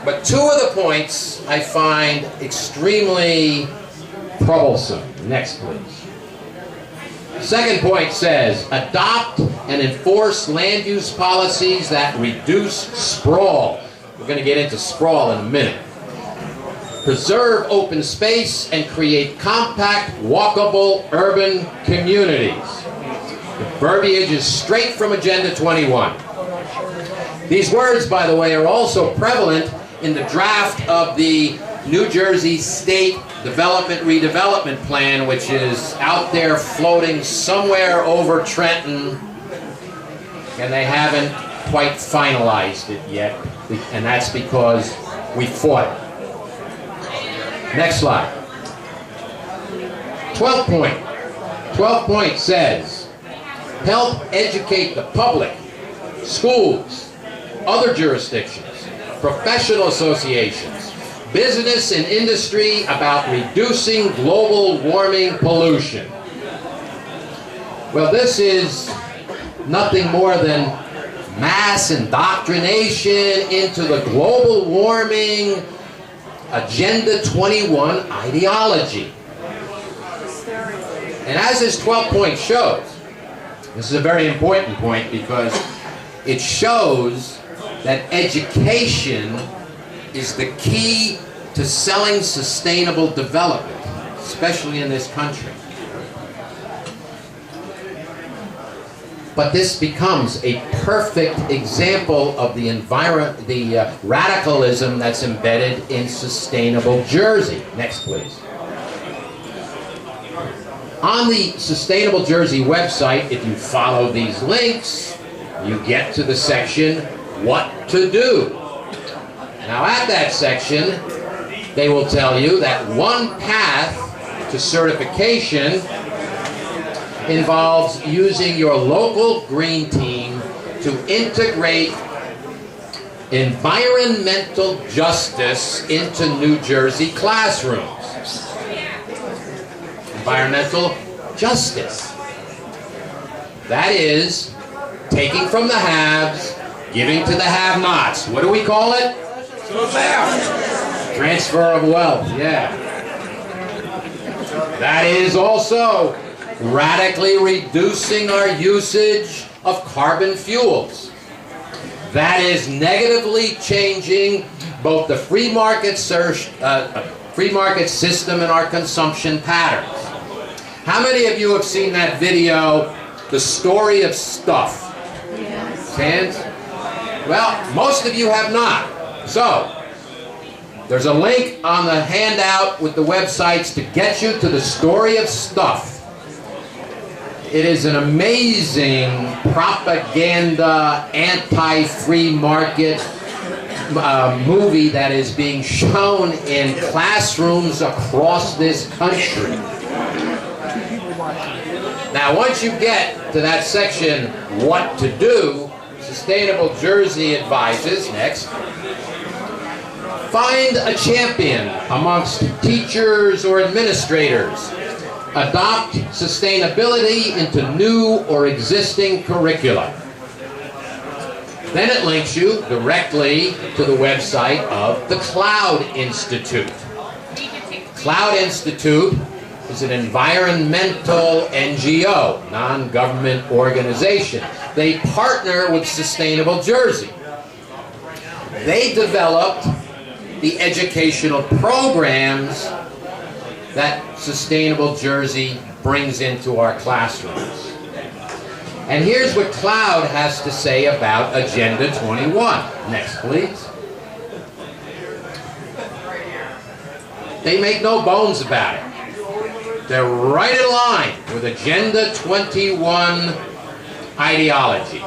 But two of the points I find extremely troublesome. Next, please. Second point says, adopt and enforce land use policies that reduce sprawl. We're going to get into sprawl in a minute. Preserve open space and create compact, walkable urban communities. The verbiage is straight from Agenda 21. These words, by the way, are also prevalent in the draft of the New Jersey State Development Redevelopment Plan, which is out there floating somewhere over Trenton, and they haven't quite finalized it yet, and that's because we fought it. Next slide. 12 point. 12 point says, help educate the public, schools, other jurisdictions, professional associations, business and industry about reducing global warming pollution. Well, this is nothing more than mass indoctrination into the global warming Agenda 21 ideology. And as this 12 point shows, this is a very important point because it shows that education is the key to selling sustainable development, especially in this country. But this becomes a perfect example of the radicalism that's embedded in Sustainable Jersey. Next, please. On the Sustainable Jersey website, if you follow these links, you get to the section, What to Do. Now at that section, they will tell you that one path to certification involves using your local green team to integrate environmental justice into New Jersey classrooms. Environmental justice. That is, taking from the haves, giving to the have-nots. What do we call it? Transfer of wealth, yeah. That is also radically reducing our usage of carbon fuels. That is negatively changing both the free market system and our consumption patterns. How many of you have seen that video, The Story of Stuff? Yes. Hands? Well, most of you have not. So, there's a link on the handout with the websites to get you to The Story of Stuff. It is an amazing propaganda, anti-free market movie that is being shown in classrooms across this country. Now, once you get to that section, what to do, Sustainable Jersey advises, next, find a champion amongst teachers or administrators. Adopt sustainability into new or existing curricula. Then it links you directly to the website of the Cloud Institute. Cloud Institute is an environmental NGO, non-government organization. They partner with Sustainable Jersey. They developed the educational programs that Sustainable Jersey brings into our classrooms. And here's what Cloud has to say about Agenda 21. Next, please. They make no bones about it. They're right in line with Agenda 21 ideology.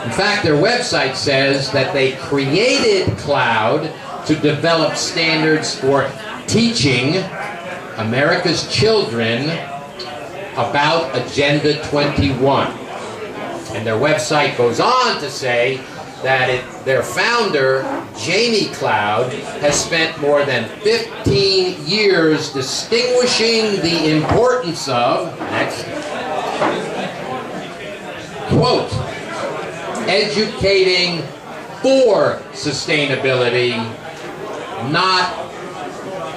In fact, their website says that they created Cloud to develop standards for teaching America's children about Agenda 21. And their website goes on to say that their founder, Jamie Cloud, has spent more than 15 years distinguishing the importance of, next, quote, educating for sustainability, not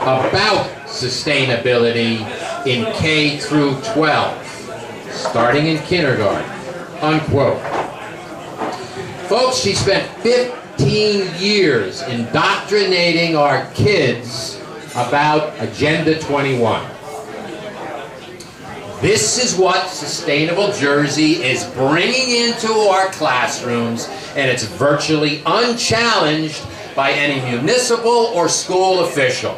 about sustainability in K through 12, starting in kindergarten, unquote. Folks, she spent 15 years indoctrinating our kids about Agenda 21. This is what Sustainable Jersey is bringing into our classrooms, and it's virtually unchallenged by any municipal or school official.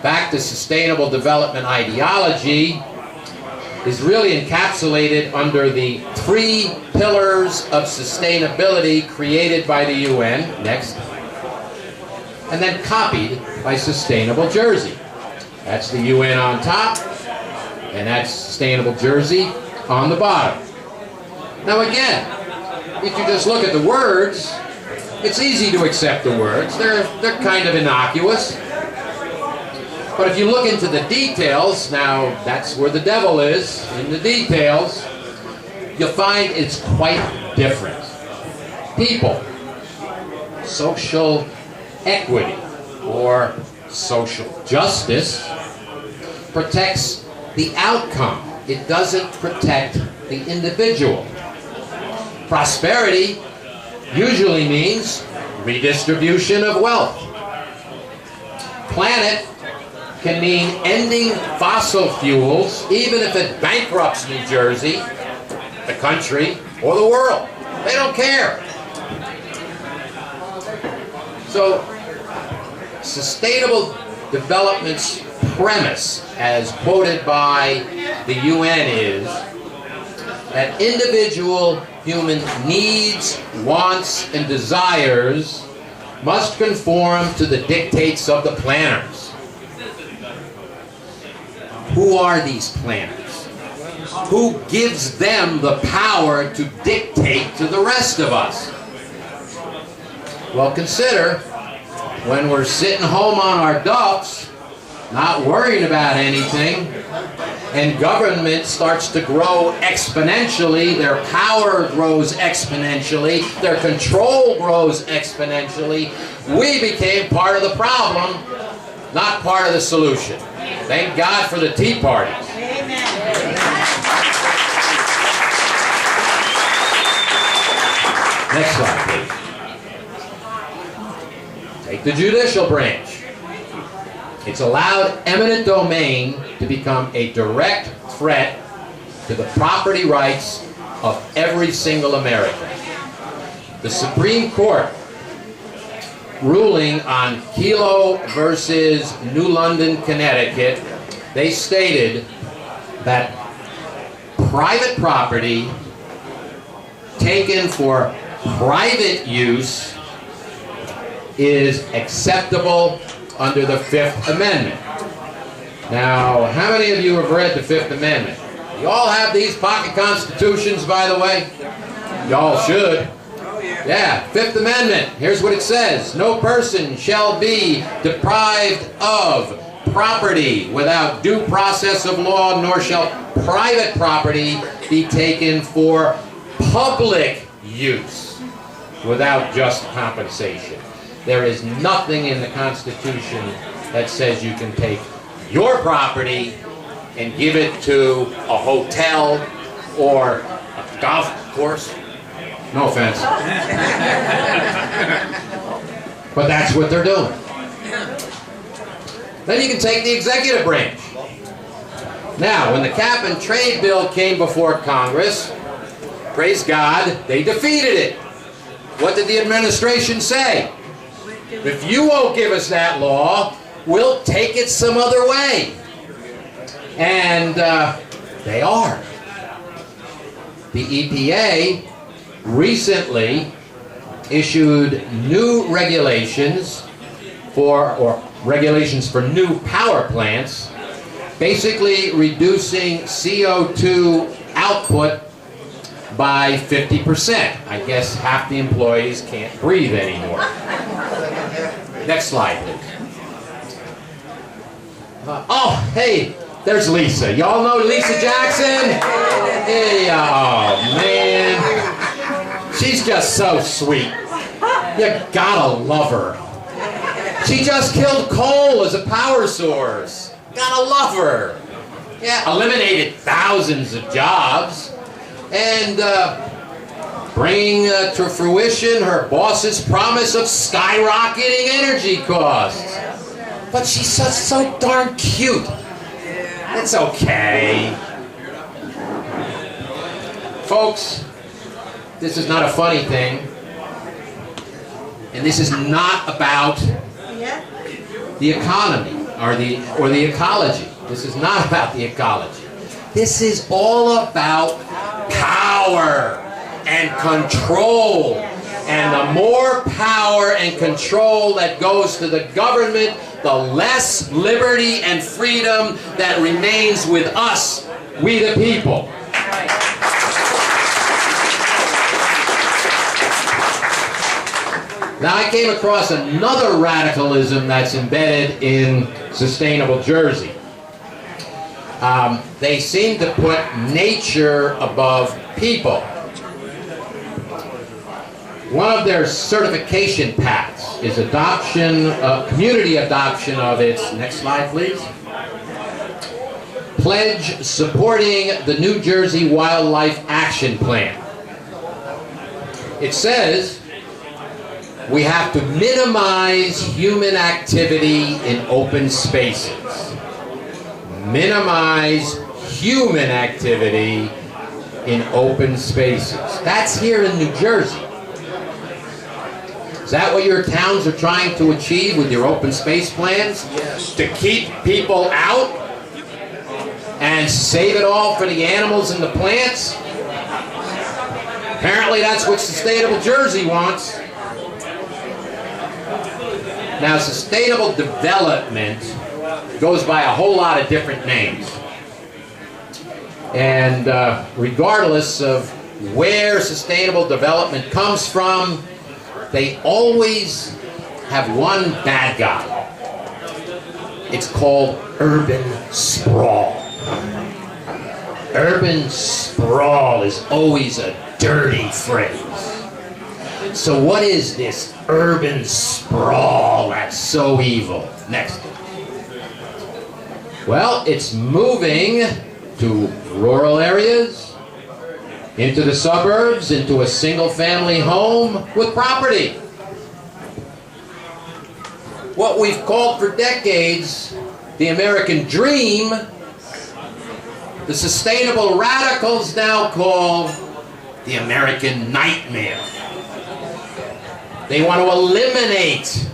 Back to sustainable development ideology is really encapsulated under the 3 pillars of sustainability created by the UN, next, and then copied by Sustainable Jersey. That's the UN on top, and that's Sustainable Jersey on the bottom. Now again, if you just look at the words, it's easy to accept the words. They're kind of innocuous. But if you look into the details, now that's where the devil is, in the details, you'll find it's quite different. People, social equity, or social justice, protects the outcome. It doesn't protect the individual. Prosperity usually means redistribution of wealth. Planet can mean ending fossil fuels, even if it bankrupts New Jersey, the country, or the world. They don't care. So, sustainable development's premise, as quoted by the UN, is that individual human needs, wants, and desires must conform to the dictates of the planners. Who are these planners? Who gives them the power to dictate to the rest of us? Well, consider when we're sitting home on our duffs, not worrying about anything, and government starts to grow exponentially, their power grows exponentially, their control grows exponentially, we became part of the problem, not part of the solution. Thank God for the Tea Parties. Amen. Next slide, please. Take the judicial branch. It's allowed eminent domain to become a direct threat to the property rights of every single American. The Supreme Court, ruling on Kelo versus New London, Connecticut, they stated that private property taken for private use is acceptable under the Fifth Amendment. Now, how many of you have read the Fifth Amendment? You all have these pocket constitutions, by the way? Y'all should. Yeah, Fifth Amendment. Here's what it says. No person shall be deprived of property without due process of law, nor shall private property be taken for public use without just compensation. There is nothing in the Constitution that says you can take your property and give it to a hotel or a golf course. No offense. But that's what they're doing. Then you can take the executive branch. Now, when the Cap and Trade Bill came before Congress, praise God, they defeated it. What did the administration say? If you won't give us that law, we'll take it some other way. And they are. The EPA recently issued new regulations for new power plants, basically reducing CO2 output by 50%. I guess half the employees can't breathe anymore. Next slide, please. Oh, hey, there's Lisa. Y'all know Lisa Jackson? Hey, oh, man. She's just so sweet. You gotta love her. She just killed coal as a power source. Gotta love her. Yeah, eliminated thousands of jobs. And bringing to fruition her boss's promise of skyrocketing energy costs. But she's so darn cute. It's okay. Folks, this is not a funny thing. And this is not about the economy or the ecology. This is not about the ecology. This is all about power and control. And the more power and control that goes to the government, the less liberty and freedom that remains with us, we the people. Now, I came across another radicalism that's embedded in sustainable Jersey. They seem to put nature above people. One of their certification paths is adoption, community adoption of its, next slide please, pledge supporting the New Jersey Wildlife Action Plan. It says we have to minimize human activity in open spaces. Minimize human activity in open spaces. That's here in New Jersey. Is that what your towns are trying to achieve with your open space plans? Yes. To keep people out and save it all for the animals and the plants? Apparently that's what Sustainable Jersey wants. Now, sustainable development goes by a whole lot of different names. And regardless of where sustainable development comes from, they always have one bad guy. It's called urban sprawl. Urban sprawl is always a dirty phrase. So what is this urban sprawl that's so evil? Next. Well, it's moving to rural areas, into the suburbs, into a single-family home with property. What we've called for decades the American dream, the sustainable radicals now call the American nightmare. They want to eliminate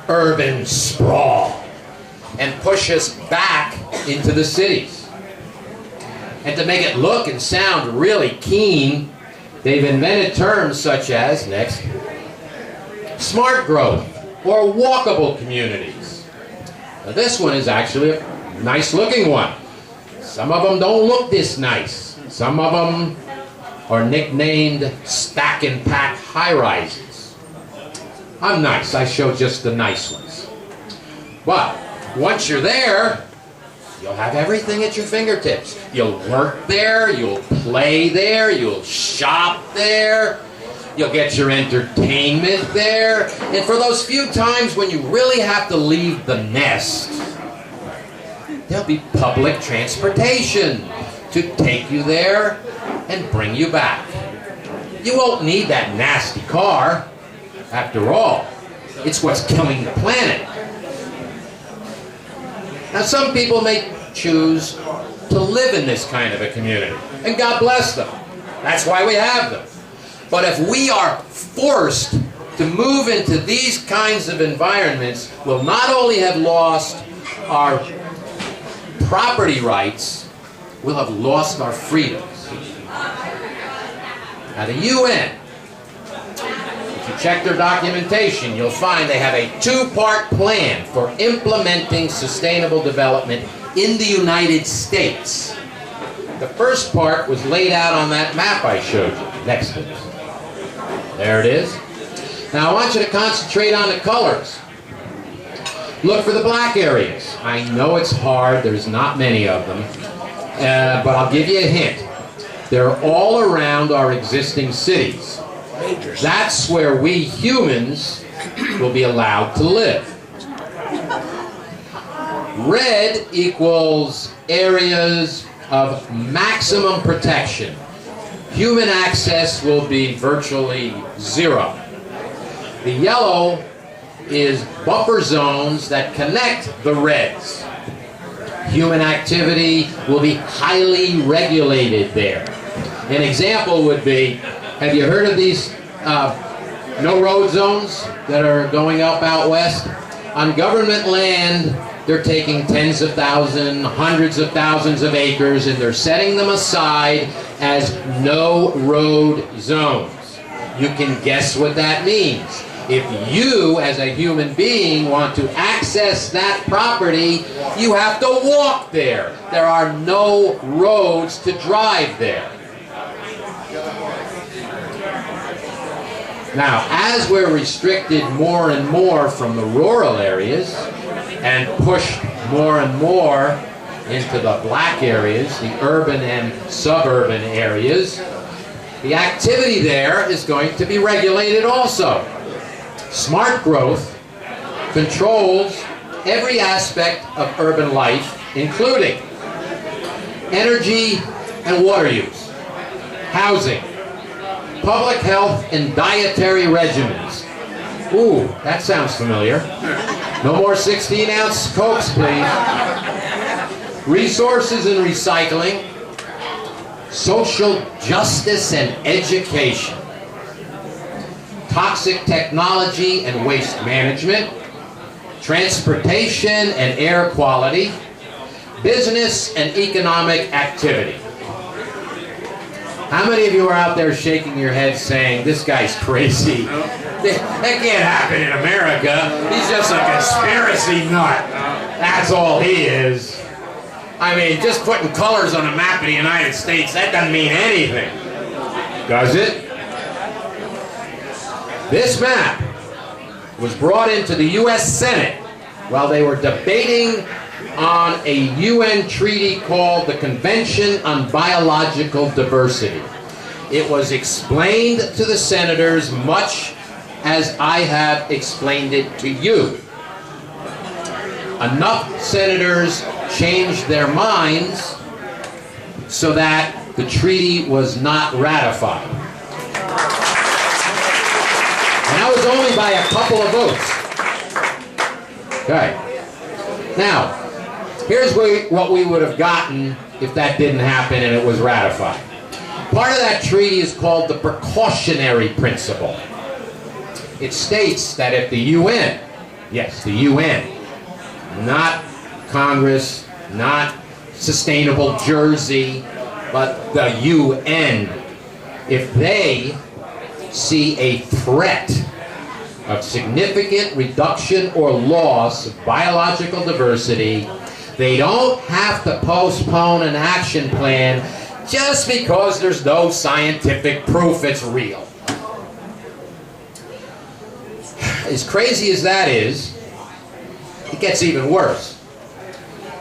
urban sprawl and push us back into the cities. And to make it look and sound really keen, they've invented terms such as, next, smart growth or walkable communities. Now this one is actually a nice looking one. Some of them don't look this nice. Some of them are nicknamed stack and pack high-rises. I'm nice, I show just the nice ones. But once you're there, you'll have everything at your fingertips. You'll work there, you'll play there, you'll shop there, you'll get your entertainment there. And for those few times when you really have to leave the nest, there'll be public transportation to take you there and bring you back. You won't need that nasty car. After all, it's what's killing the planet. Now some people may choose to live in this kind of a community, and God bless them. That's why we have them. But if we are forced to move into these kinds of environments, we'll not only have lost our property rights, we'll have lost our freedoms. Now the UN, if you check their documentation, you'll find they have a two-part plan for implementing sustainable development in the United States. The first part was laid out on that map I showed you. Next, please. There it is. Now I want you to concentrate on the colors. Look for the black areas. I know it's hard, there's not many of them, but I'll give you a hint. They're all around our existing cities. That's where we humans will be allowed to live. Red equals areas of maximum protection. Human access will be virtually zero. The yellow is buffer zones that connect the reds. Human activity will be highly regulated there. An example would be, have you heard of these no road zones that are going up out west? On government land, they're taking tens of thousands, hundreds of thousands of acres, and they're setting them aside as no road zones. You can guess what that means. If you, as a human being, want to access that property, you have to walk there. There are no roads to drive there. Now, as we're restricted more and more from the rural areas and pushed more and more into the black areas, the urban and suburban areas, the activity there is going to be regulated also. Smart growth controls every aspect of urban life, including energy and water use, housing, public health and dietary regimens. Ooh, that sounds familiar. No more 16-ounce Cokes, please. Resources and recycling, social justice and education, toxic technology and waste management, transportation and air quality, business and economic activity. How many of you are out there shaking your head saying, this guy's crazy? That can't happen in America. He's just a conspiracy nut. That's all he is. I mean, just putting colors on a map of the United States, that doesn't mean anything. Does it? This map was brought into the U.S. Senate while they were debating on a UN treaty called the Convention on Biological Diversity. It was explained to the senators much as I have explained it to you. Enough senators changed their minds so that the treaty was not ratified. And that was only by a couple of votes. Okay. Now, here's what we would have gotten if that didn't happen and it was ratified. Part of that treaty is called the precautionary principle. It states that if the UN, yes, the UN, not Congress, not Sustainable Jersey, but the UN, if they see a threat of significant reduction or loss of biological diversity, they don't have to postpone an action plan just because there's no scientific proof it's real. As crazy as that is, it gets even worse.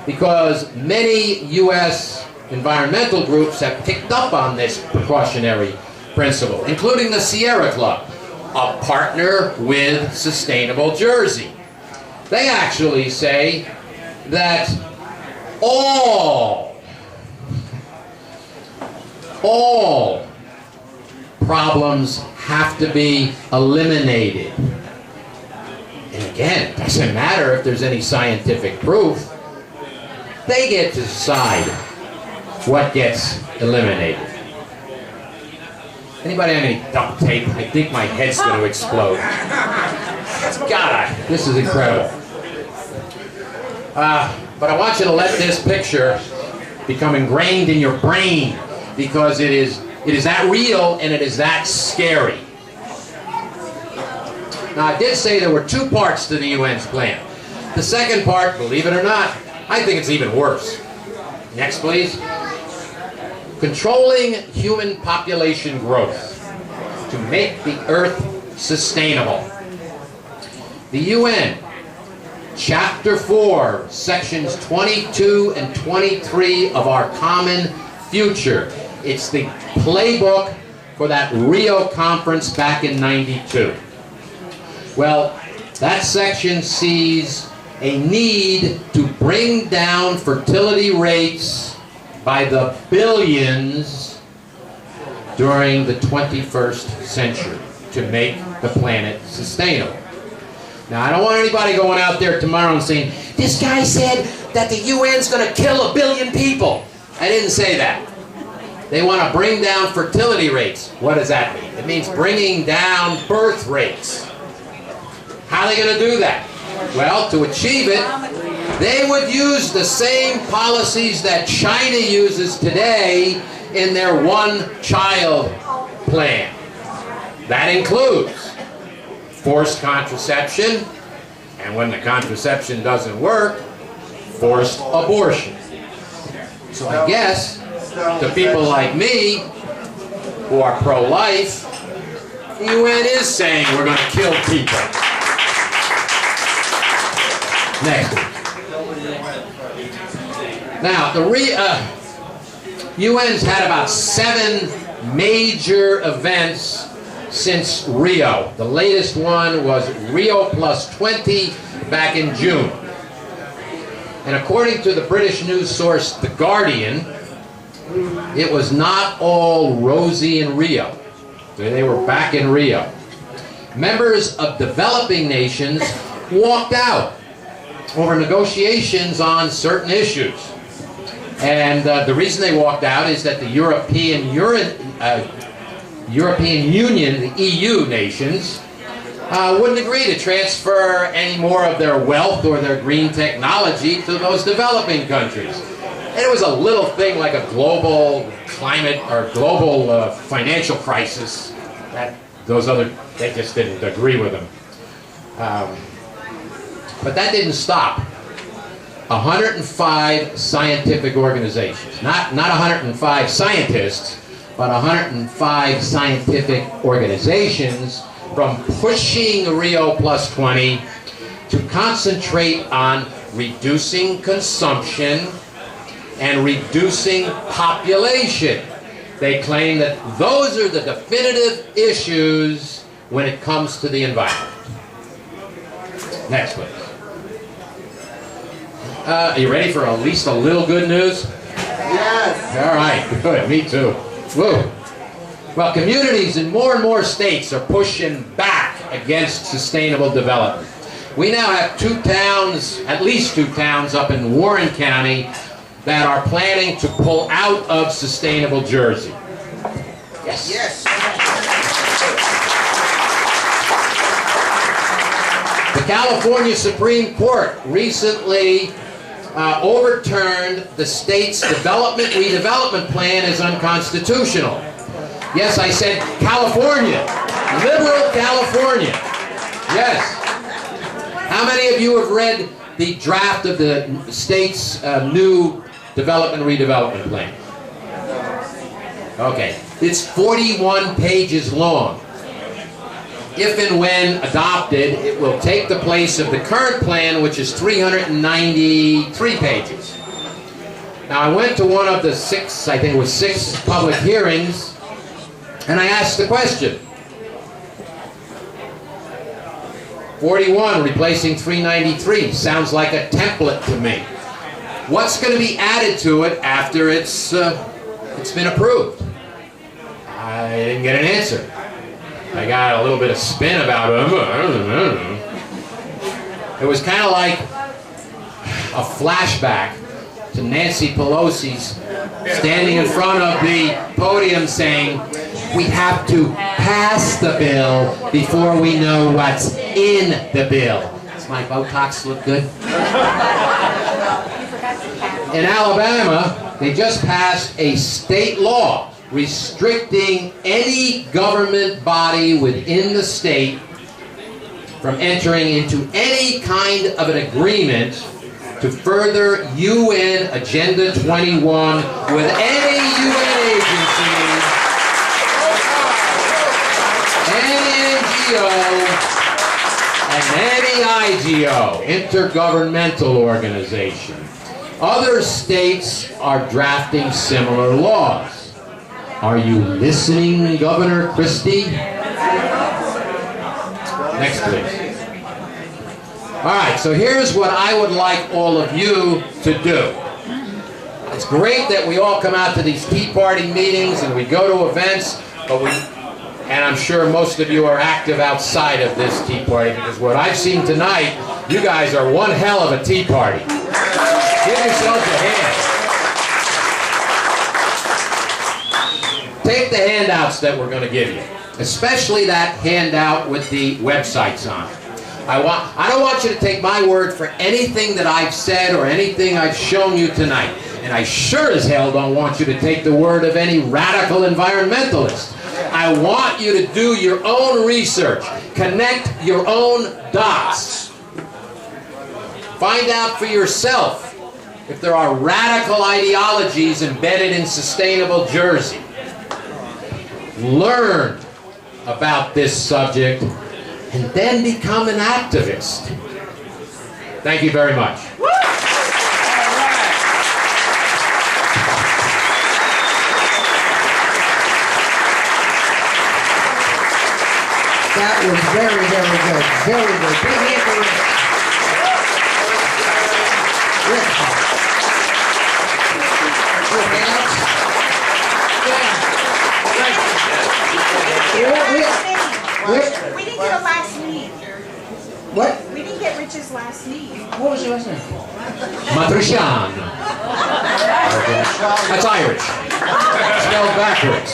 Because many U.S. environmental groups have picked up on this precautionary principle, including the Sierra Club, a partner with Sustainable Jersey. They actually say that all problems have to be eliminated. And again, it doesn't matter if there's any scientific proof. They get to decide what gets eliminated. Anybody have any duct tape? I think my head's going to explode. God, this is incredible. But I want you to let this picture become ingrained in your brain, because it is that real and it is that scary. Now, I did say there were two parts to the UN's plan. The second part, believe it or not, I think it's even worse. Next, please. Controlling human population growth to make the Earth sustainable. The UN, Chapter 4, Sections 22 and 23 of our common future. It's the playbook for that Rio conference back in '92. Well, that section sees a need to bring down fertility rates by the billions during the 21st century to make the planet sustainable. Now, I don't want anybody going out there tomorrow and saying, this guy said that the UN's going to kill 1 billion people. I didn't say that. They want to bring down fertility rates. What does that mean? It means bringing down birth rates. How are they going to do that? Well, to achieve it, they would use the same policies that China uses today in their one-child plan. That includes forced contraception, and when the contraception doesn't work, forced abortion. So I guess, to people like me, who are pro-life, the UN is saying we're going to kill people. Next. Now, the UN's had about 7 major events since Rio. The latest one was Rio +20 back in June. And according to the British news source The Guardian, it was not all rosy in Rio. They were back in Rio. Members of developing nations walked out over negotiations on certain issues. And the reason they walked out is that the European Union, the EU nations, wouldn't agree to transfer any more of their wealth or their green technology to those developing countries. And it was a little thing like a global climate or global financial crisis that they just didn't agree with them. But that didn't stop 105 scientific organizations, not 105 scientists, but 105 scientific organizations from pushing Rio +20 to concentrate on reducing consumption and reducing population. They claim that those are the definitive issues when it comes to the environment. Next, please. Are you ready for at least a little good news? Yes. All right, good, me too. Woo. Well, communities in more and more states are pushing back against sustainable development. We now have 2 towns, at least 2 towns up in Warren County that are planning to pull out of sustainable Jersey. Yes. Yes. The California Supreme Court recently overturned the state's redevelopment plan as unconstitutional. Yes, I said California. Liberal California. Yes. How many of you have read the draft of the state's new redevelopment plan? Okay. It's 41 pages long. If and when adopted, it will take the place of the current plan, which is 393 pages. Now, I went to one of the 6, I think it was 6 public hearings, and I asked the question. 41 replacing 393 sounds like a template to me. What's going to be added to it after it's been approved? I didn't get an answer. I got a little bit of spin about it. It was kind of like a flashback to Nancy Pelosi's standing in front of the podium saying, "We have to pass the bill before we know what's in the bill." Does my Botox look good? In Alabama, they just passed a state law restricting any government body within the state from entering into any kind of an agreement to further UN Agenda 21 with any UN agency, any NGO, and any IGO, intergovernmental organization. Other states are drafting similar laws. Are you listening, Governor Christie? Next, please. All right, so here's what I would like all of you to do. It's great that we all come out to these Tea Party meetings and we go to events, and I'm sure most of you are active outside of this Tea Party, because what I've seen tonight, you guys are one hell of a Tea Party. Give yourselves a hand. Take the handouts that we're going to give you, especially that handout with the websites on it. I don't want you to take my word for anything that I've said or anything I've shown you tonight. And I sure as hell don't want you to take the word of any radical environmentalist. I want you to do your own research. Connect your own dots. Find out for yourself if there are radical ideologies embedded in sustainable Jersey. Learn about this subject and then become an activist. Thank you very much. That was very, very good. Very good. Big hand for Rich. We didn't get a last name. What? We didn't get Rich's last name. What was your last name? Matrushan. That's Irish. Spelled backwards.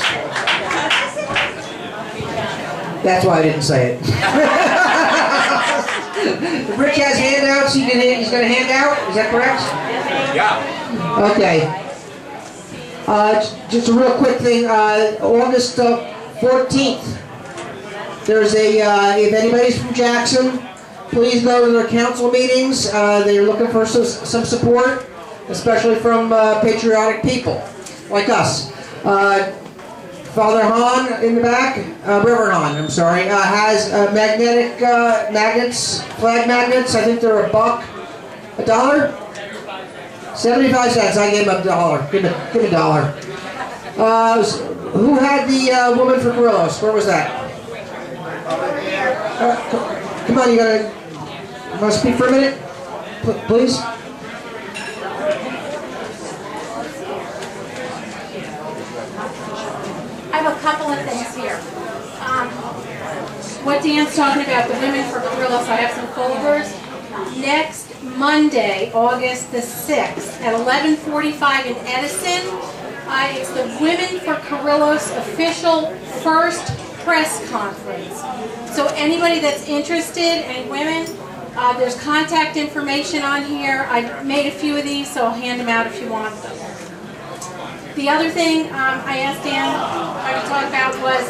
That's why I didn't say it. Rich has handouts. He's going to hand out. Is that correct? Yeah. Okay. Just a real quick thing. August 14th. There's if anybody's from Jackson, please go to their council meetings. They're looking for some support, especially from patriotic people like us. Father Hahn in the back, Reverend Hahn, I'm sorry, has magnetic magnets, flag magnets. I think they're $1. $1? 75 cents. I gave him $1. Give him $1. Who had the woman for Gorillas? Where was that? Come on, you want to speak for a minute, please? couple of things here. What Dan's talking about, the Women for Carrillos, I have some folders. Next Monday, August the 6th, at 11:45 in Edison, it's the Women for Carrillos official first press conference. So anybody that's interested, any women, there's contact information on here. I made a few of these, so I'll hand them out if you want them. The other thing I asked Dan if I would talk about was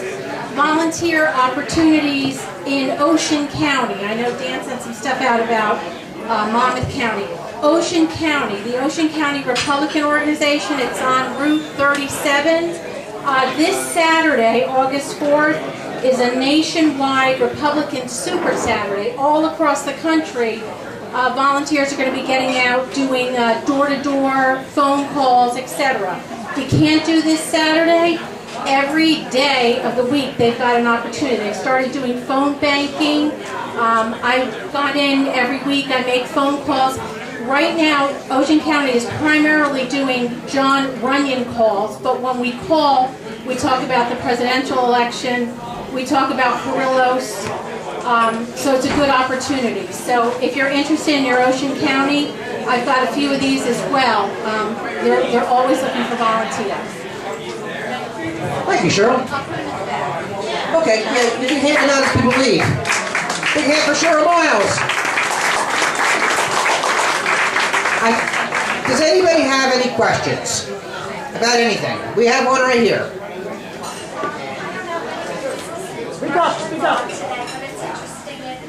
volunteer opportunities in Ocean County. I know Dan sent some stuff out about Monmouth County. Ocean County, the Ocean County Republican Organization, it's on Route 37. This Saturday, August 4th, is a nationwide Republican Super Saturday. All across the country, volunteers are going to be getting out, doing door-to-door, phone calls, etc. If you can't do this Saturday, every day of the week they've got an opportunity. They started doing phone banking. I got in every week. I make phone calls. Right now, Ocean County is primarily doing John Runyon calls, but when we call, we talk about the presidential election, we talk about Carrillos, so it's a good opportunity. So if you're interested in your Ocean County, I've got a few of these as well. They're always looking for volunteers. Thank you, Cheryl. Okay, yeah, you can hand it out as people leave. Big hand for Cheryl Miles. Does anybody have any questions about anything? We have one right here. Speak up, speak up. But it's interesting and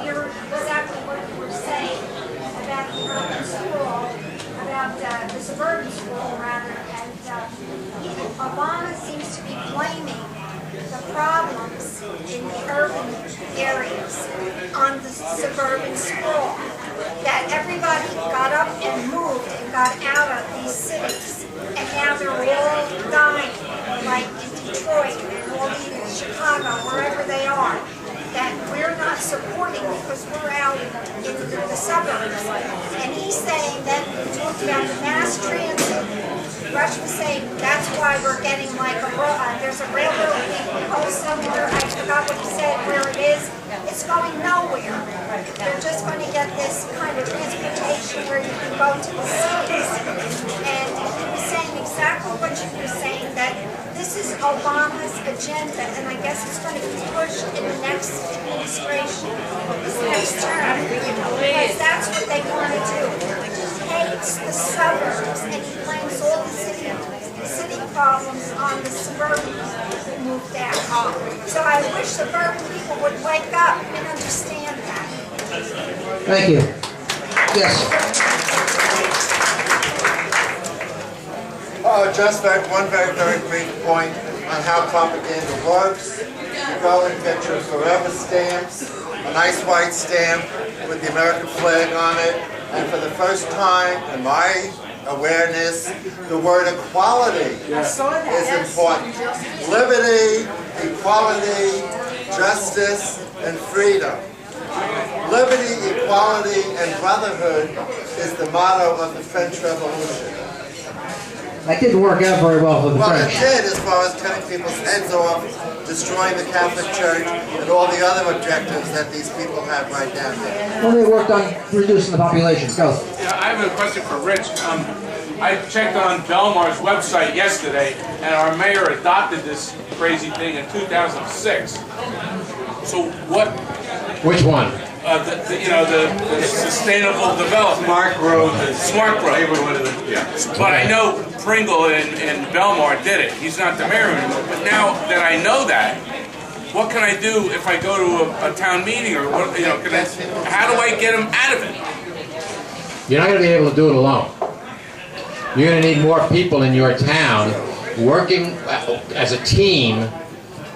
you're exactly what you were saying about the urban school, about the suburban school rather, and Obama seems to be blaming the problems in the urban areas on the suburban school. That everybody got up and moved and got out of these cities, and now they're all dying, like in Detroit and all in Chicago, wherever they are. That we're not supporting because we're out in the suburbs. And he's saying that we talked about the mass transit. Rush was saying that's why we're getting like there's a railroad being proposed somewhere. I forgot what he said, where it is. It's going nowhere. They're just going to get this kind of transportation where you can go to the cities. And he was saying exactly what you were saying, that this is Obama's agenda, and I guess it's going to be pushed in the next administration, this next term, because that's what they want to do. He hates the suburbs, and he blames all the city problems on the suburbans who moved out. So I wish suburban people would wake up and understand that. Thank you. Yes. Just one very brief point on how propaganda works. You go and get your forever stamps, a nice white stamp with the American flag on it, and for the first time in my awareness, the word equality is important. Liberty, equality, justice, and freedom. Liberty, equality, and brotherhood is the motto of the French Revolution. That didn't work out very well for the French. Well, it did, as far as cutting people's heads off, destroying the Catholic Church, and all the other objectives that these people have right down there. Well, they worked on reducing the population. Go. Yeah, I have a question for Rich. I checked on Belmar's website yesterday, and our mayor adopted this crazy thing in 2006. So what? Which one? The sustainable development. Smart growth. Yeah. But I know Pringle and Belmar did it. He's not the mayor anymore. But now that I know that, what can I do if I go to a town meeting, or what? How do I get him out of it? You're not going to be able to do it alone. You're going to need more people in your town working as a team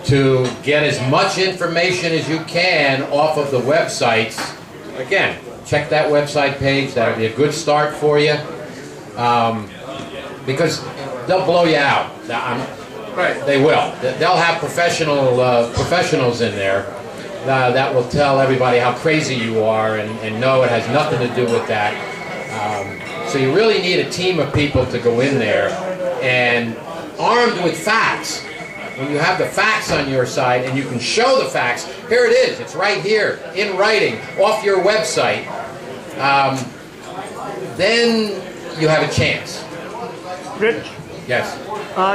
to get as much information as you can off of the websites. Again, check that website page. That'll be a good start for you, because they'll blow you out. Right. They will. They'll have professionals in there that will tell everybody how crazy you are, and no, it has nothing to do with that. So you really need a team of people to go in there, and armed with facts. when you have the facts on your side and you can show the facts, here it is, it's right here, in writing, off your website, then you have a chance. Rich? Yes.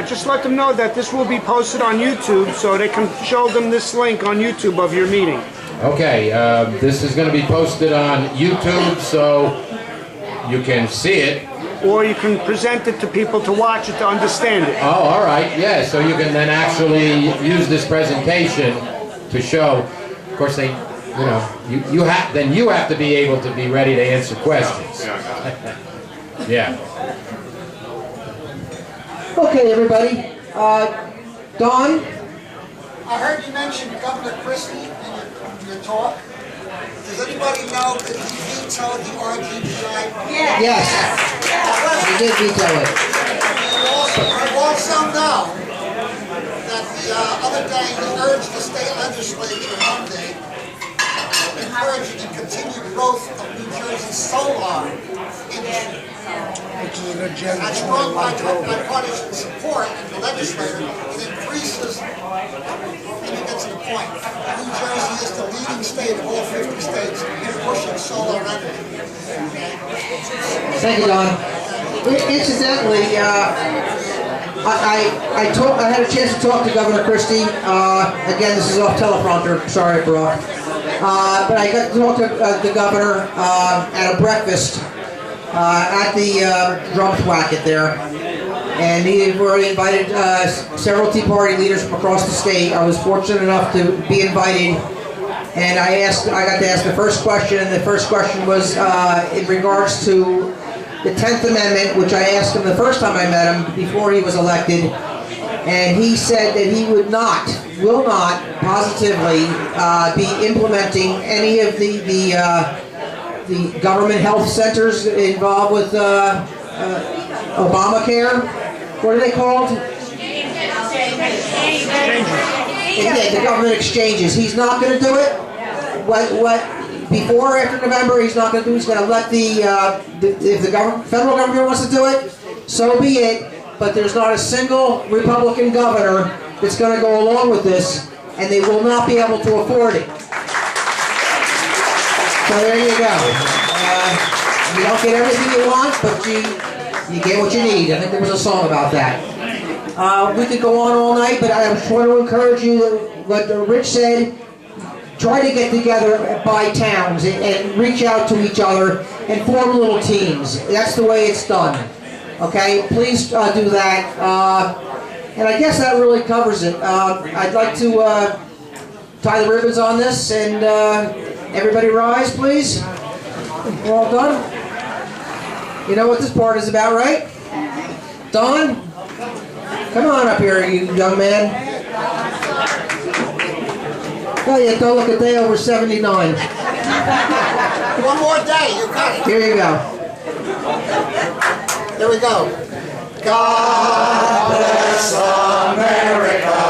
Just let them know that this will be posted on YouTube so they can show them this link on YouTube of your meeting. Okay, this is going to be posted on YouTube so you can see it. Or you can present it to people to watch it, to understand it. Oh, all right, yeah, so you can then actually use this presentation to show. Of course, they, you know, you have to be able to be ready to answer questions. Yeah. Okay, everybody. Don? I heard you mention Governor Christie in your talk. Does anybody know that he vetoed the RGBI? Yes. You did veto it. You also know that the other day he urged the state legislature Monday encouraging the continued growth of New Jersey's solar industry. As strong bipartisan support in the legislature, it increases, and you get to the point. New Jersey is the leading state of all 50 states in pushing solar energy. Thank you, Don. Incidentally, I had a chance to talk to Governor Christie. Again, this is off teleprompter. Sorry, Brock. But I got to talk to the governor at a breakfast at the drum thwacket there. And he had already invited several Tea Party leaders from across the state. I was fortunate enough to be invited. And I got to ask the first question, and the first question was in regards to the 10th Amendment, which I asked him the first time I met him before he was elected. And he said that he will not positively be implementing any of the government health centers involved with Obamacare. What are they called? Yeah, the government exchanges. He's not going to do it. What before or after November? He's not going to do. He's going to let if the federal government wants to do it, so be it. But there's not a single Republican governor that's going to go along with this, and they will not be able to afford it. So there you go. You don't get everything you want, but you get what you need. I think there was a song about that. We could go on all night, but I just want to encourage you, what Rich said, try to get together by towns and reach out to each other and form little teams. That's the way it's done. Okay, please do that. And I guess that really covers it. I'd like to tie the ribbons on this, and everybody rise, please. We're all done. You know what this part is about, right? Don? Come on up here, you young man. Oh, yeah, don't look a day over 79. One more day, you got it. Here you go. Here we go. God bless America,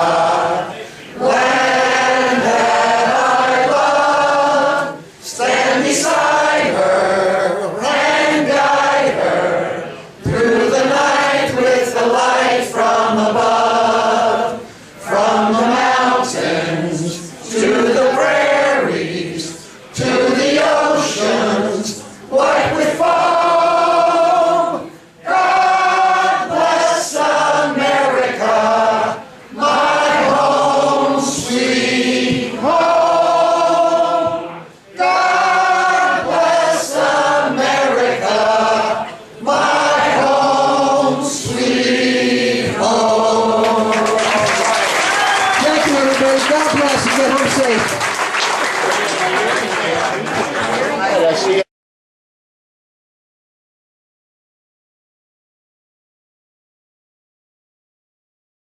land that I love. Stand beside her and guide her through the night with the light from above. From the mountains to the prairies, to the oceans, white with foam. God bless you. Get home safe.